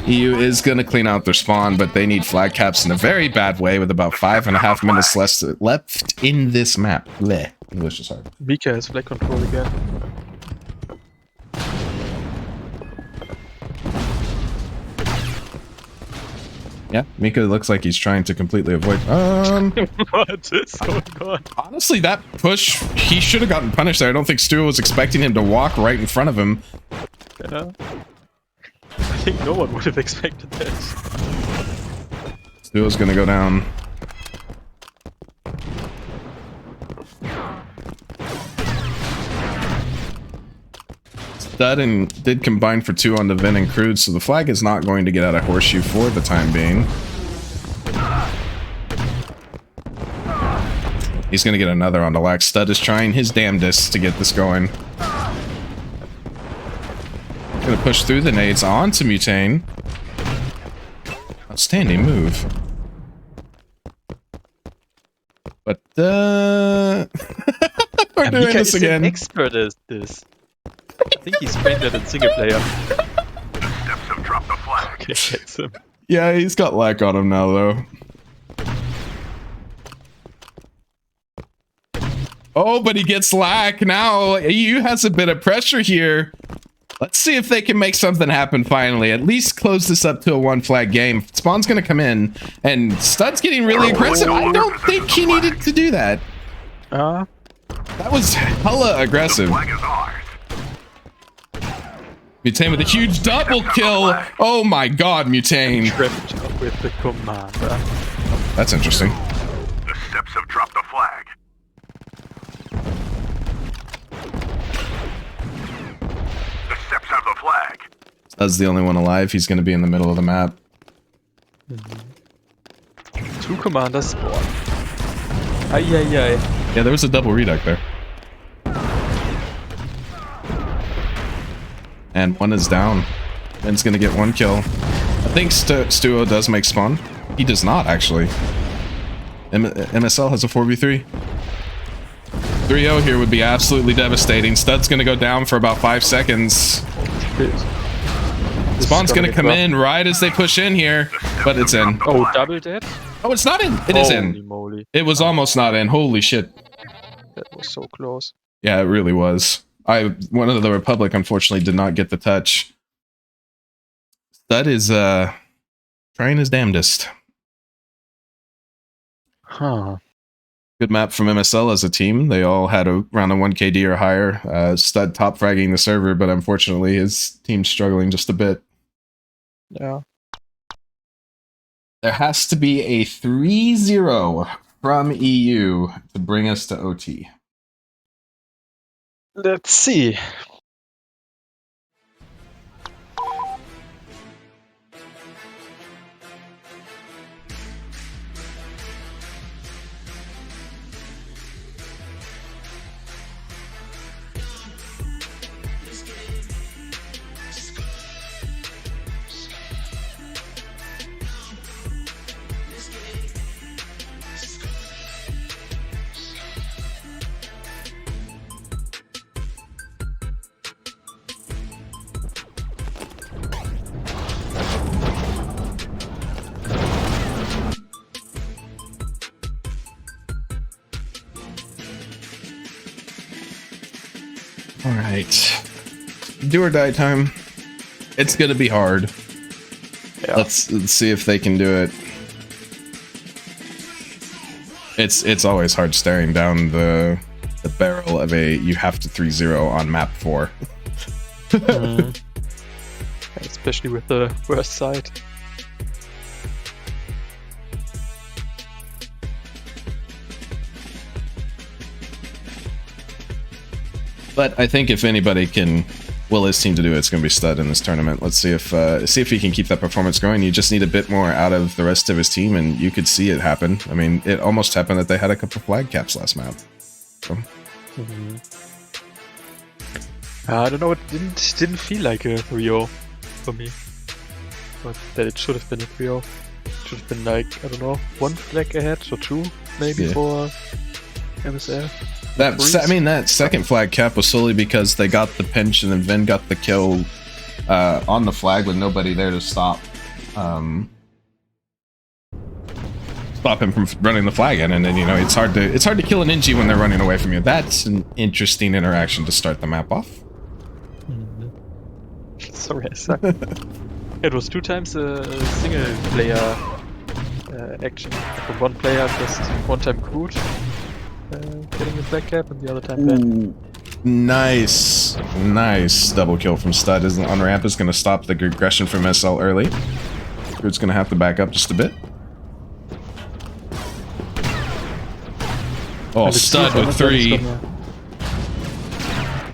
EU is going to clean out their spawn, but they need flag caps in a very bad way with about 5.5 minutes left in this map. Bleh. English is hard. Mika has flag control again. Yeah, Mika looks like he's trying to completely avoid... What is going on? Honestly, that push, he should have gotten punished there. I don't think Stu was expecting him to walk right in front of him. Yeah. I think no one would have expected that. Stu was gonna go down. Stud did combine for 2 on the Vin and Crude, so the flag is not going to get out of Horseshoe for the time being. He's going to get another on the Lax. Stud is trying his damnedest to get this going. Going to push through the nades onto Mutane. Outstanding move. But, we're doing Mika this is again. an expert at this. I think he's trained that in single player. Steps have dropped the flag. Okay, gets him. Yeah, he's got lack on him now, though. Oh, but he gets lack now. EU has a bit of pressure here. Let's see if they can make something happen finally. At least close this up to a 1 flag game. Spawn's gonna come in, and Stud's getting really aggressive. I don't think he needed to do that. That was hella aggressive. Flag is ours. Mutane with a huge double kill. Oh my god, Mutane. Tripped up with the commander. That's interesting. The steps have dropped the flag. The steps have the flag. Stud's the only one alive. He's gonna be in the middle of the map. 2 commanders spawn. Ay. Yeah, there was a double reduct there. And one is down. Ben's gonna get 1 kill. I think Stuo does make spawn. He does not, actually. MSL has a 4v3. 3-0 here would be absolutely devastating. Stud's gonna go down for about 5 seconds. Spawn's gonna come in right as they push in here, but it's in. Oh, double dead? Oh, it's not in. It is in. Holy moly. It was almost not in. Holy shit. That was so close. Yeah, it really was. One of the Republic unfortunately did not get the touch. Stud is trying his damnedest. Huh. Good map from MSL as a team. They all had around a 1 KD or higher. Stud top fragging the server, but unfortunately his team's struggling just a bit. Yeah. There has to be a 3-0 from EU to bring us to OT. Let's see. All right, do or die time. It's gonna be hard. Yeah. Let's see if they can do it. It's always hard staring down the barrel of a you have to 3-0 on map 4. Especially with the worst side. But I think if anybody can will his team to do it, it's going to be Stud in this tournament. Let's see if he can keep that performance going. You just need a bit more out of the rest of his team, and you could see it happen. I mean, it almost happened that they had a couple flag caps last map. So. I don't know. It didn't feel like a 3-0 for me, but that it should have been a 3-0. It should have been like, I don't know, 1 flag ahead or 2 maybe for MSL. That second flag cap was solely because they got the pinch and then Vin got the kill on the flag with nobody there to stop him from running the flag in, and then it's hard to kill an Inji when they're running away from you. That's an interesting interaction to start the map off. Sorry, I suck. It was 2 times a single player action. For 1 player, just 1 time Groot getting the flag cap, and the other time Ben. Nice double kill from Stud. Is on ramp is going to stop the aggression from SL early. Groot's going to have to back up just a bit. Oh, Stud with 3. It's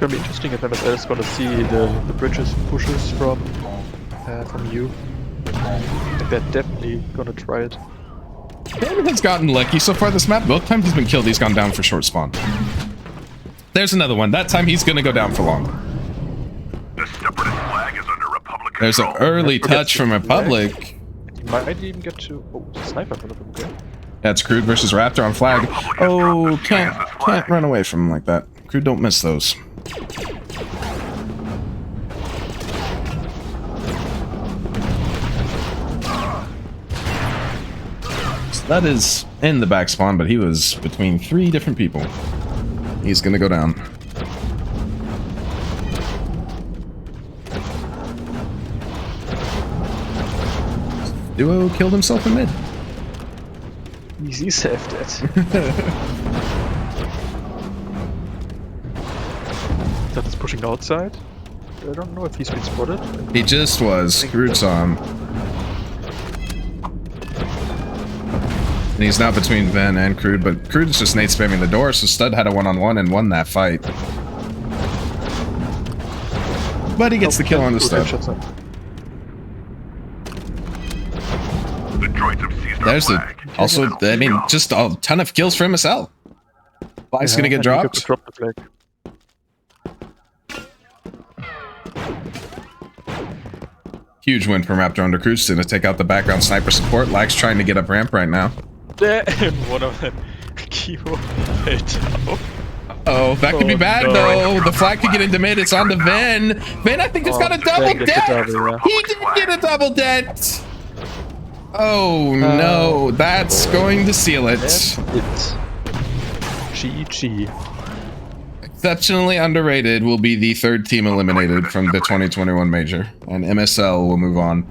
gonna be interesting if MSL is gonna see the bridges pushes from you. I think they're definitely gonna try it. Ben has gotten lucky so far this map. Both times he's been killed, he's gone down for short spawn. There's another one. That time he's gonna go down for long. The separatist flag is under Republic There's an control. early touch from Republic. He might even get to sniper for them, okay? That's Crude versus Raptor on flag. Oh, can't run away from him like that. Crude don't miss those. That is in the back spawn, but he was between 3 different people. He's gonna go down. Duo killed himself in mid. Easy saved it. That is pushing outside. I don't know if he's been spotted. He just was. Crude's on. And he's now between Ven and Crude, but Crude's just nade spamming the door, so Stud had a one-on-one and won that fight. But he gets the kill on the Stud. The droids have seized our There's the... flag. Also, I mean, just a ton of kills for MSL. Flag's gonna get dropped. Drop the flag. Huge win from Raptor under Crude to take out the background sniper support. Lag's trying to get up ramp right now. And one of them. Kimo. Oh, that could be bad no. though. The flag could get into mid. It's on to Ven. Ven, I think, has got a double debt. He did get a double debt. Oh no, that's going to seal it. GG. Exceptionally underrated will be the third team eliminated from the 2021 major, and MSL will move on.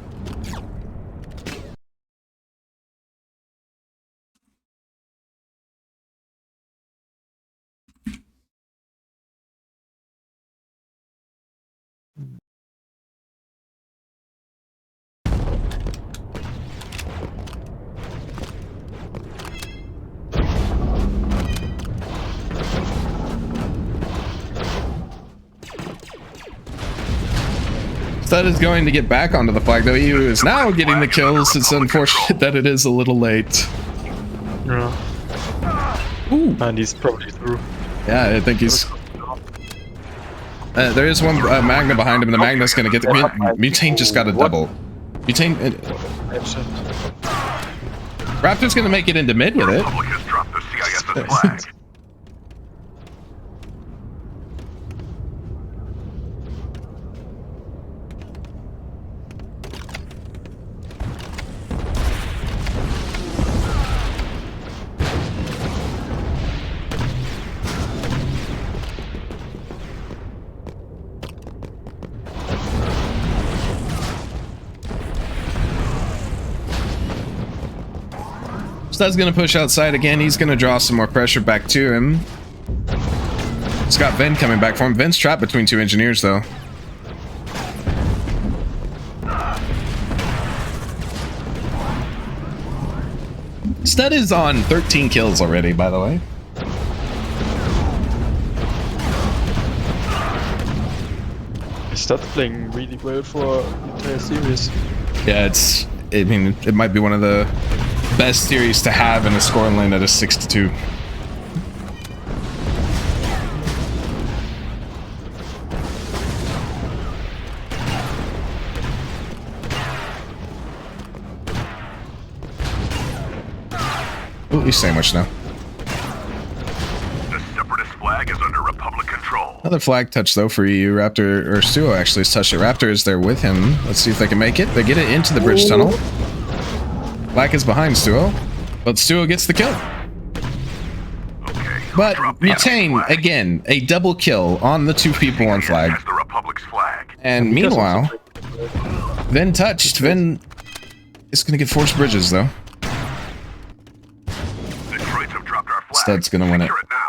Stud is going to get back onto the flag, though. He is now getting the kills. It's unfortunate that it is a little late. Yeah. Ooh. And he's probably through. Yeah, I think he's... there is one Magna behind him, and the Magna's going to get the... Mutane just got a double. Mutane... Raptor's going to make it into mid with it. Republic has dropped the CIS's flag. Stud's gonna push outside again. He's gonna draw some more pressure back to him. He's got Ven coming back for him. Ven's trapped between two engineers, though. Stud is on 13 kills already, by the way. Stud's playing really well for the entire series. Yeah, I mean, it might be one of the best series to have in a scoring lane at a 6-2. Ooh, he's sandwiched now. The separatist flag is under Republic control. Another flag touch though for you. Raptor, or Stuo actually has touched it. Raptor is there with him. Let's see if they can make it. They get it into the bridge tunnel. Black is behind Stuo, but Stuo gets the kill. Okay. But Drop the Mutane, flag. again, a double kill on the two people on flag. Has the Republic's flag. And meanwhile, Ven touched. Ven is going to get forced bridges though. The droids have dropped our flag. Stud's going to win it. Secure it now.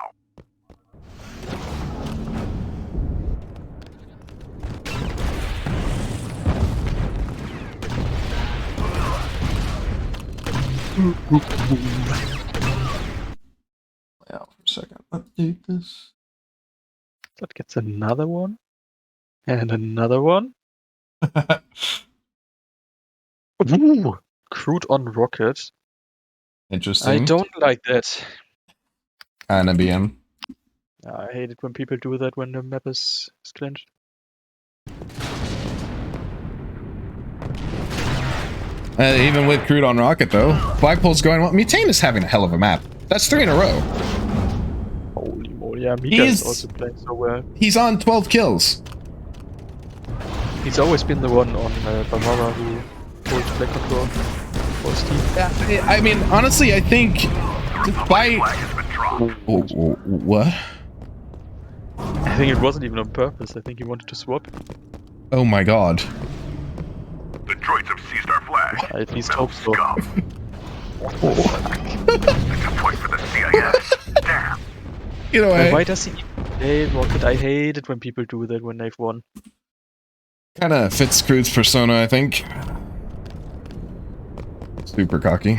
Out for a second. Update this. That gets another one. And another one. Ooh, crude on rocket. Interesting. I don't like that. And a BM. I hate it when people do that when the map is clenched. Even with crude on rocket though, flagpole's going well. Mutane is having a hell of a map. That's 3 in a row. Holy moly, yeah, Mika is also playing so well. He's on 12 kills. He's always been the one on Bavara who holds flag control for Steve. Yeah, I mean, honestly, I think by Flag has been dropped. what? I think it wasn't even on purpose. I think he wanted to swap. Oh my god. The droids have seized our flag. I at least Metal hope so. scum. It's a point for the CIS. Damn. You know, Why does he play Rocket? I hate it when people do that when they've won. kind of fits Crude's persona, I think. Super cocky.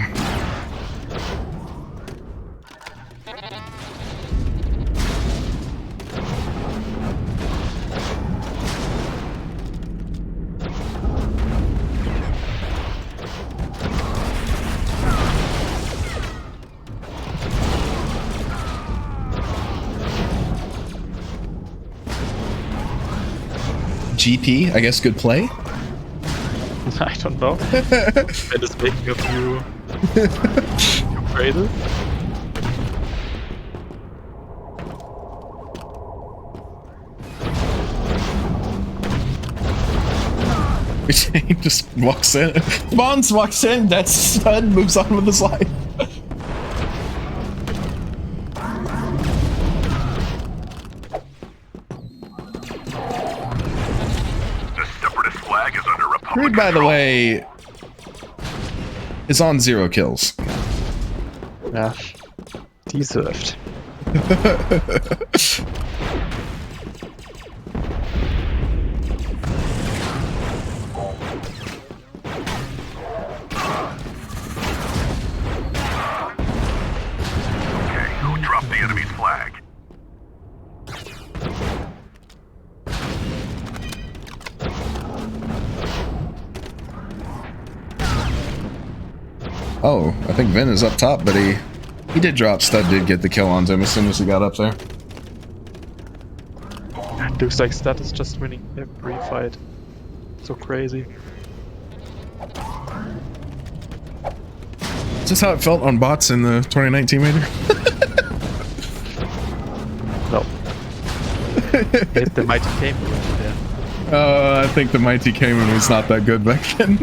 GP, I guess good play. I don't know. That is making a few phrases. He just walks in. Bonds walks in, that's stud, moves on with his life. The separatist flag is under Republic Crude, by the control. way, is on 0 kills. Yeah. Deserved. Okay, who dropped the enemy's flag? Oh, I think Vin is up top, but he did drop. Stud did get the kill on him as soon as he got up there. Looks like Stat is just winning every fight. So crazy. Is this how it felt on bots in the 2019 major? No. Hit the mighty Cayman there. I think the Mighty Cayman was not that good back then.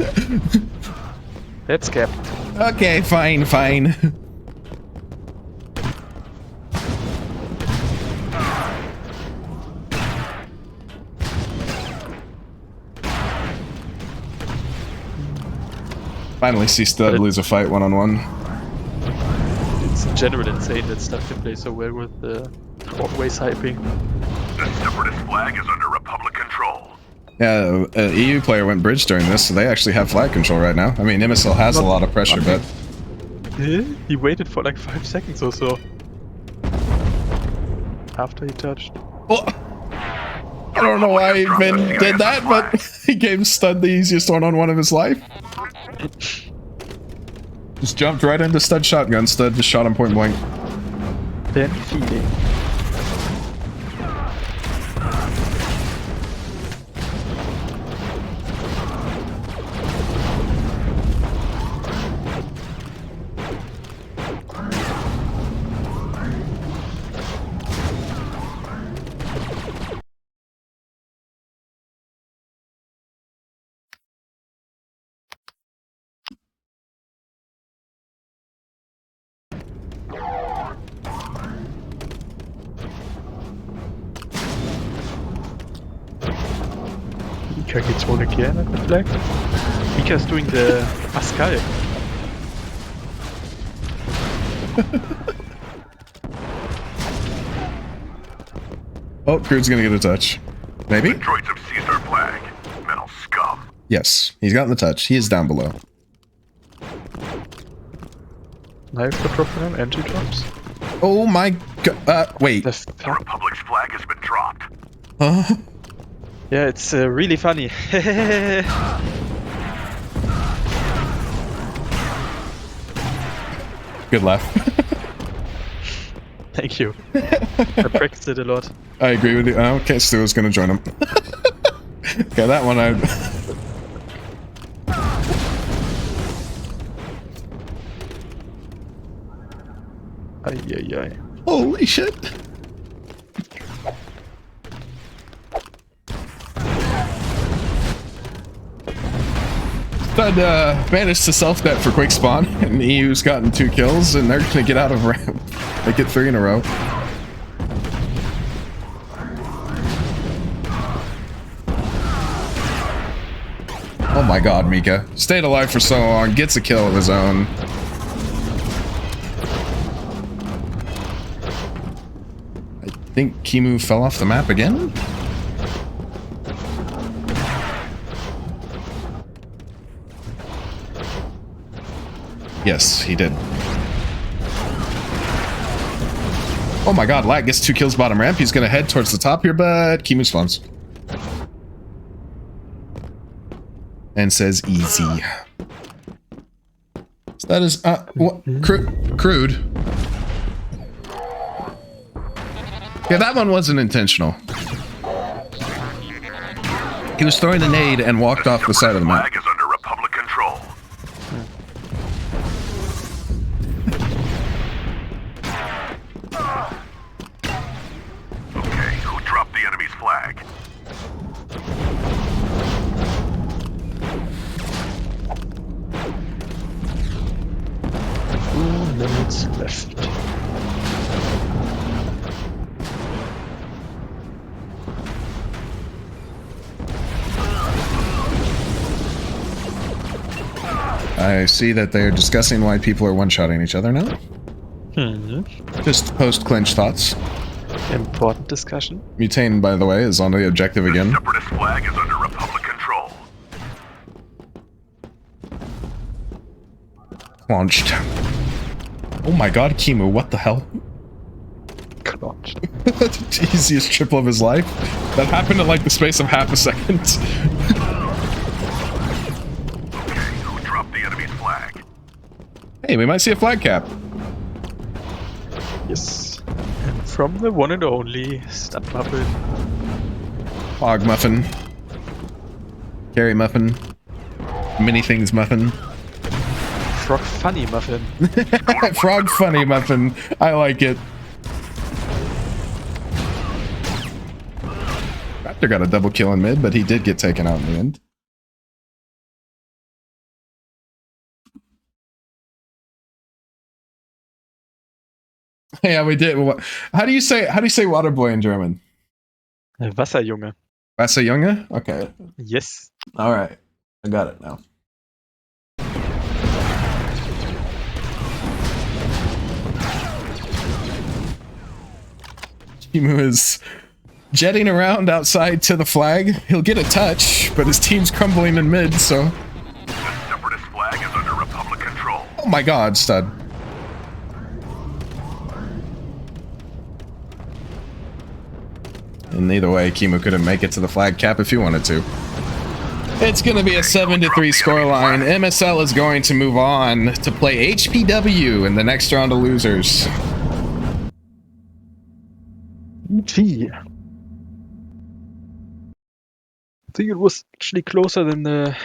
That's capped. Okay, fine, fine. Finally see Stud lose a fight one-on-one. It's in general insane that Stat can play so well with the always hyping. The separatist flag is under Republic control. Yeah, an EU player went bridge during this, so they actually have flag control right now. I mean, Imbecile has a lot of pressure, but... He waited for like 5 seconds or so. After he touched. Oh, I don't know why Vin did that, but he gave Stud the easiest one-on-one of his life. Just jumped right into Stud shotgun. Stud just shot him point blank. Then feeding. Mika gets one again at the flag. Mika's doing the Pascal. Oh, Crude's gonna get a touch. Maybe? The droids have seized our flag. Metal scum. Yes, he's gotten the touch. He is down below. Knife for dropping on entry drops. Oh my god. Wait. The The fuck? Republic's flag has been dropped. Huh? Yeah, it's really funny. Good laugh. Thank you. I practiced it a lot. I agree with you. Okay, Stu is gonna join him. Okay, that one I... Ay, ay, ay. Holy shit. Stud managed to self-net for quick spawn, and EU's gotten 2 kills, and they're gonna get out of ramp. They get 3 in a row. Oh my god, Mika. Stayed alive for so long, gets a kill of his own. I think Kimu fell off the map again? Yes, he did. Oh my god, Lat gets 2 kills bottom ramp. He's gonna head towards the top here, but Kimu spawns. And says easy. So that is, what? Crude. Yeah, that one wasn't intentional. He was throwing a nade and walked off the side of the map. Flag is under Republic control. Okay, who dropped the enemy's flag? Minutes left. I see that they're discussing why people are one-shotting each other now. Just post-clinch thoughts. Important discussion. Mutane, by the way, is on the objective The again. Separatist flag is under Republic control. Launched. Oh my god, Kimu, what the hell? Launched. The easiest triple of his life. That happened in like the space of half a second. Okay, who dropped the enemy's flag? Hey, we might see a flag cap. Yes. And from the one and only Stud Muffin. Fog Muffin. Carry Muffin. Many things Muffin. Frog Funny Muffin. Frog Funny Muffin. I like it. Raptor got a double kill in mid, but he did get taken out in the end. Yeah, we did. How do you say water boy in German? Wasserjunge. Wasserjunge? Okay. Yes. All right. I got it now. Kimu is jetting around outside to the flag. He'll get a touch, but his team's crumbling in mid, so... The Separatist flag is under Republic control. Oh my god, Stud. And either way, Kimu couldn't make it to the flag cap if he wanted to. It's going to be a 7-3 scoreline. MSL is going to move on to play HPW in the next round of losers. EG. I think it was actually closer than the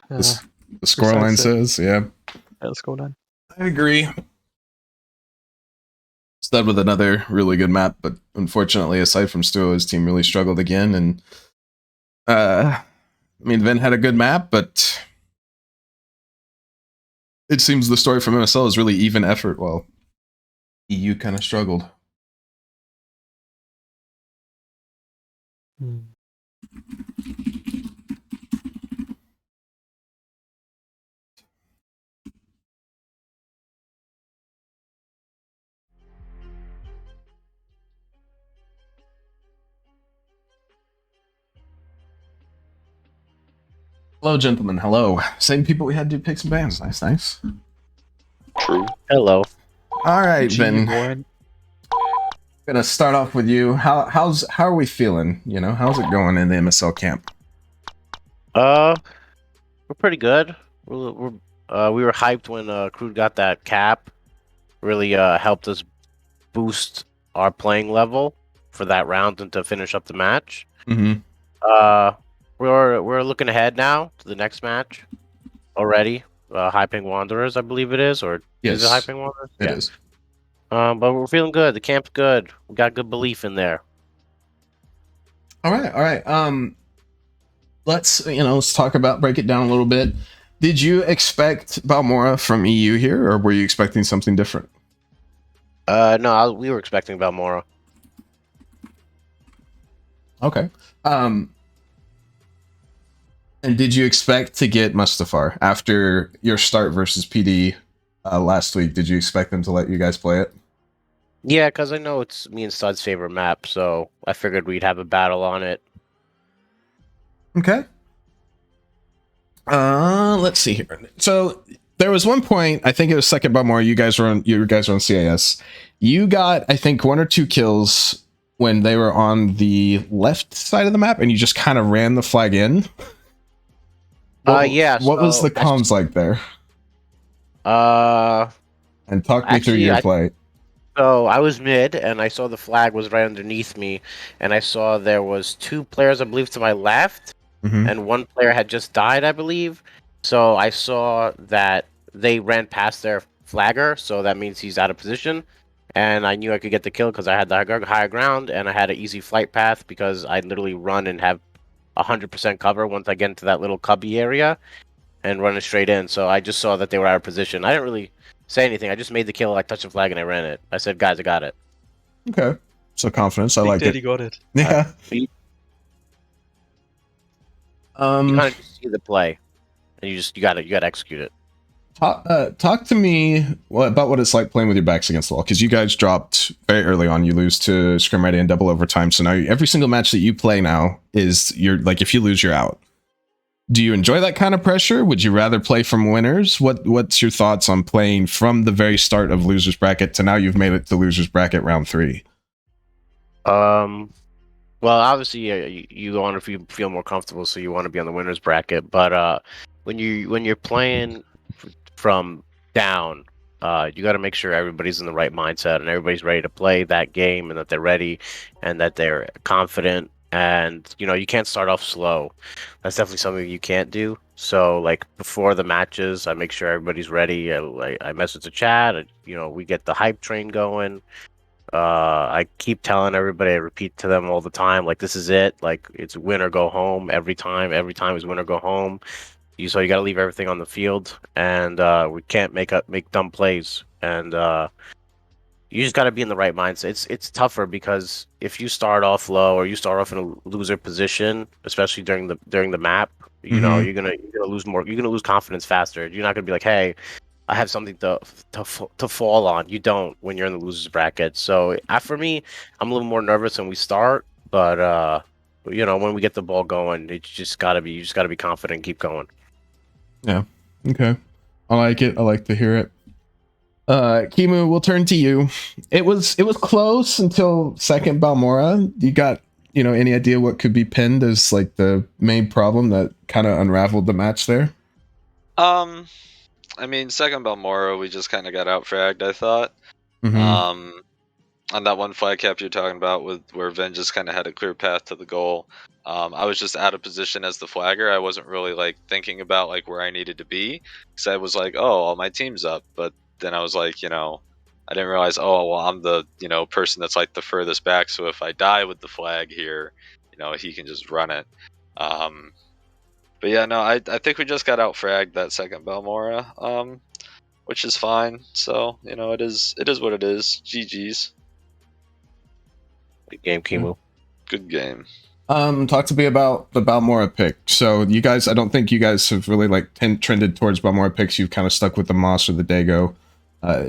The scoreline says, yeah. scoreline. I agree. Stud with another really good map, but unfortunately, aside from Stu, his team really struggled again. And I mean, Vin had a good map, but it seems the story from MSL is really even effort, while EU kind of struggled. Hello, gentlemen. Hello. Same people we had do picks and bans. Nice, nice. True. Hello. All right, G Vin. one. Gonna start off with you. How are we feeling? You know, how's it going in the MSL camp? We're pretty good. We were hyped when Crude got that cap. Really helped us boost our playing level for that round and to finish up the match. Mm-hmm. We're looking ahead now to the next match already. Hyping Wanderers, I believe it is, or Yes, is it Hyping Wanderers? it is. But we're feeling good. The camp's good. We got good belief in there. All right. Let's talk about, break it down a little bit. Did you expect Balmora from EU here, or were you expecting something different? No, we were expecting Balmora. Okay. And did you expect to get Mustafar after your start versus PD last week? Did you expect them to let you guys play it? Yeah, because I know it's me and Stud's favorite map, so I figured we'd have a battle on it. Okay. Let's see here. So there was one point, I think it was second Balmore, you guys were on CIS. You got, I think, 1 or 2 kills when they were on the left side of the map, and you just kind of ran the flag in. Yeah. What was the comms like there? And talk me through your play. So I was mid, and I saw the flag was right underneath me, and I saw there was 2 players, I believe, to my left, and 1 player had just died, I believe. So I saw that they ran past their flagger, so that means he's out of position. And I knew I could get the kill because I had the higher ground, and I had an easy flight path because I literally run and have 100% cover once I get into that little cubby area and running straight in. So I just saw that they were out of position. I didn't really say anything. I just made the kill. I touched the flag and I ran it. I said, "Guys, I got it." Okay, so confidence. I Big like Daddy it. got it. Yeah. You kind of just see the play, and you got to execute it. Talk to me about what it's like playing with your backs against the wall, because you guys dropped very early on. You lose to scrim ready and double overtime, so now every single match that you play now is you're like, if you lose, you're out. Do you enjoy that kind of pressure? Would you rather play from winners? What's your thoughts on playing from the very start of losers bracket to now you've made it to losers bracket round 3? Well, obviously, you want to feel more comfortable, so you want to be on the winners bracket. But when you're playing from down, you got to make sure everybody's in the right mindset and everybody's ready to play that game, and that they're ready and that they're confident. And you can't start off slow. That's definitely something you can't do. So like before the matches, I make sure everybody's ready. I message the chat. We get the hype train going. I keep telling everybody, I repeat to them all the time, like, this is it. Like, it's win or go home every time. Every time is win or go home. So you got to leave everything on the field, and we can't make dumb plays. And you just got to be in the right mindset. It's tougher because if you start off low or you start off in a loser position, especially during the map, you're gonna lose more. You're gonna lose confidence faster. You're not gonna be like, hey, I have something to fall on. You don't when you're in the losers bracket. So for me, I'm a little more nervous when we start, but when we get the ball going, you just gotta be confident and keep going. Yeah. Okay. I like it. I like to hear it. Kimu, we'll turn to you. It was close until second Balmora. You got any idea what could be pinned as like the main problem that kind of unraveled the match there? I mean, second Balmora, we just kind of got out-fragged, I thought. Mm-hmm. On that one flag cap you're talking about, where Ven just kind of had a clear path to the goal. I was just out of position as the flagger. I wasn't really like thinking about like where I needed to be, because I was like, oh, all my team's up. But then I was like, I didn't realize, oh, well, I'm the person that's like the furthest back. So if I die with the flag here, he can just run it. But yeah, no, I think we just got out fragged that second Balmora, which is fine. So it is what it is. GG's. Good game, Kimu. Good game. Talk to me about the Balmora pick. So you guys, I don't think you guys have really like trended towards Balmora picks. You've kind of stuck with the Moss or the Dago,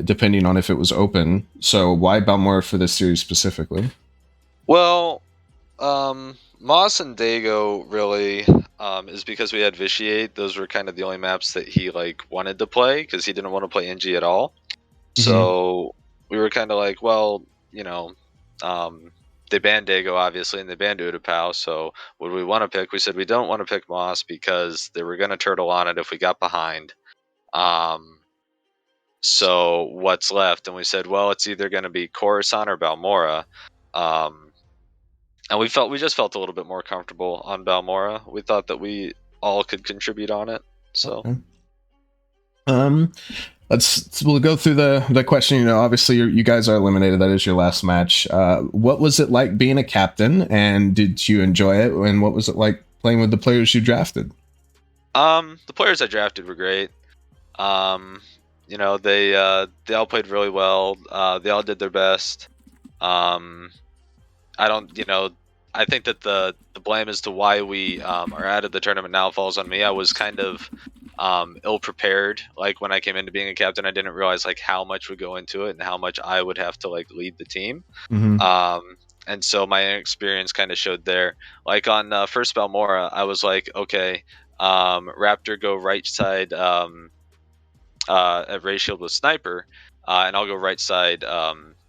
depending on if it was open. So why Balmora for this series specifically? Well, Moss and Dago really is because we had Vitiate. Those were kind of the only maps that he like wanted to play, because he didn't want to play NG at all. So we were kind of like, well, they banned Dago obviously, and they banned Utapau. So what do we want to pick? We said we don't want to pick Moss because they were going to turtle on it if we got behind. So what's left? And we said, well, it's either going to be Coruscant or Balmora. And we just felt a little bit more comfortable on Balmora. We thought that we all could contribute on it. So, okay. We'll go through the question. Obviously you guys are eliminated. That is your last match. What was it like being a captain, and did you enjoy it? And what was it like playing with the players you drafted? The players I drafted were great. They all played really well. They all did their best. I I think that the blame as to why we are out of the tournament now falls on me. I was kind of ill prepared. Like when I came into being a captain, I didn't realize like how much would go into it and how much I would have to like lead the team. And so my experience kind of showed there. Like on first Balmora, I was like, okay, Raptor go right side at Ray Shield with Sniper, and I'll go right side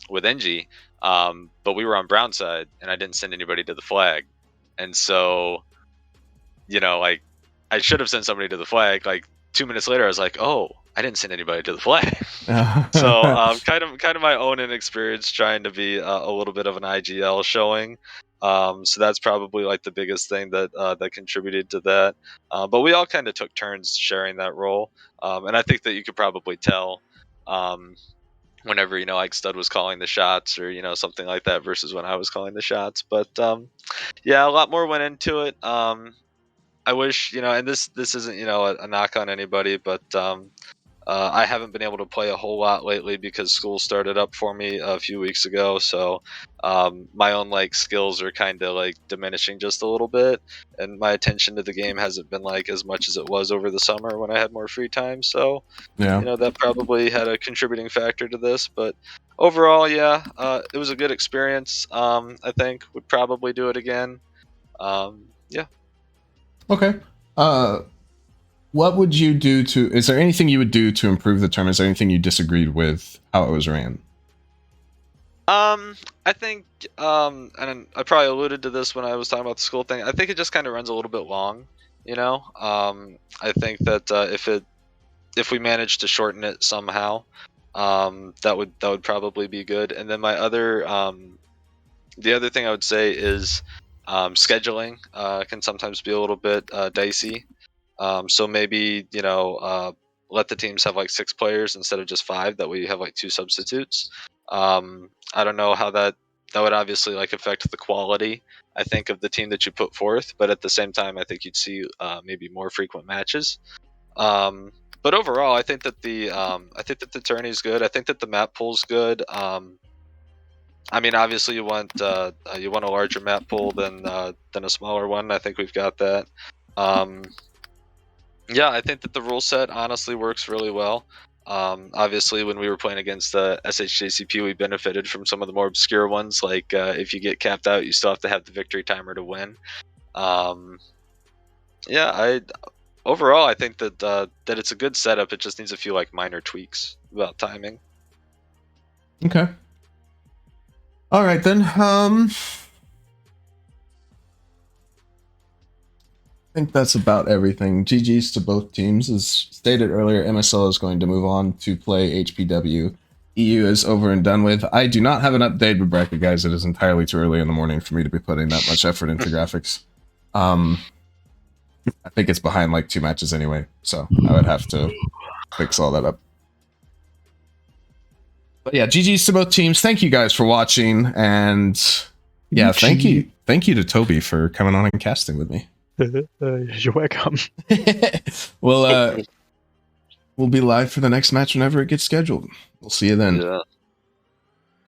with NG. But we were on brown side, and I didn't send anybody to the flag. And so, like I should have sent somebody to the flag. Like 2 minutes later, I was like, oh, I didn't send anybody to the flag. So kind of my own inexperience trying to be a little bit of an IGL showing. So that's probably like the biggest thing that that contributed to that. But we all kind of took turns sharing that role, and I think that you could probably tell whenever like Stud was calling the shots or something like that versus when I was calling the shots. But yeah, a lot more went into it. I wish and this isn't a knock on anybody, but I haven't been able to play a whole lot lately because school started up for me a few weeks ago. So my own like skills are kind of like diminishing just a little bit, and my attention to the game hasn't been like as much as it was over the summer when I had more free time. So yeah. that probably had a contributing factor to this. But overall, yeah, it was a good experience. I think would probably do it again. Yeah. Okay. What would you do is there anything you would do to improve the tournament? Is there anything you disagreed with how it was ran? I think, and I probably alluded to this when I was talking about the school thing. I think it just kind of runs a little bit long, I think that if we manage to shorten it somehow, that would probably be good. And then the other thing I would say is scheduling can sometimes be a little bit dicey. So maybe let the teams have like 6 players instead of just 5. That way you have like 2 substitutes. I don't know how that would obviously like affect the quality, I think, of the team that you put forth, but at the same time I think you'd see maybe more frequent matches. But overall, I think that the tourney's good. I think that the map pool's good. I mean, obviously you want a larger map pool than a smaller one. I think we've got that. Yeah, I think that the rule set honestly works really well. Obviously, when we were playing against the SHJCP, we benefited from some of the more obscure ones. Like if you get capped out, you still have to have the victory timer to win. Yeah, overall I think that that it's a good setup. It just needs a few like minor tweaks about timing. Okay. All right then. I think that's about everything. GG's to both teams. As stated earlier, MSL is going to move on to play HPW. EU is over and done with. I do not have an updated bracket, guys. It is entirely too early in the morning for me to be putting that much effort into graphics. I think it's behind like 2 matches anyway, so I would have to fix all that up. But yeah, GG's to both teams. Thank you guys for watching, and yeah, thank you to Toby for coming on and casting with me. You're welcome. We'll be live for the next match whenever it gets scheduled. We'll see you then. Yeah.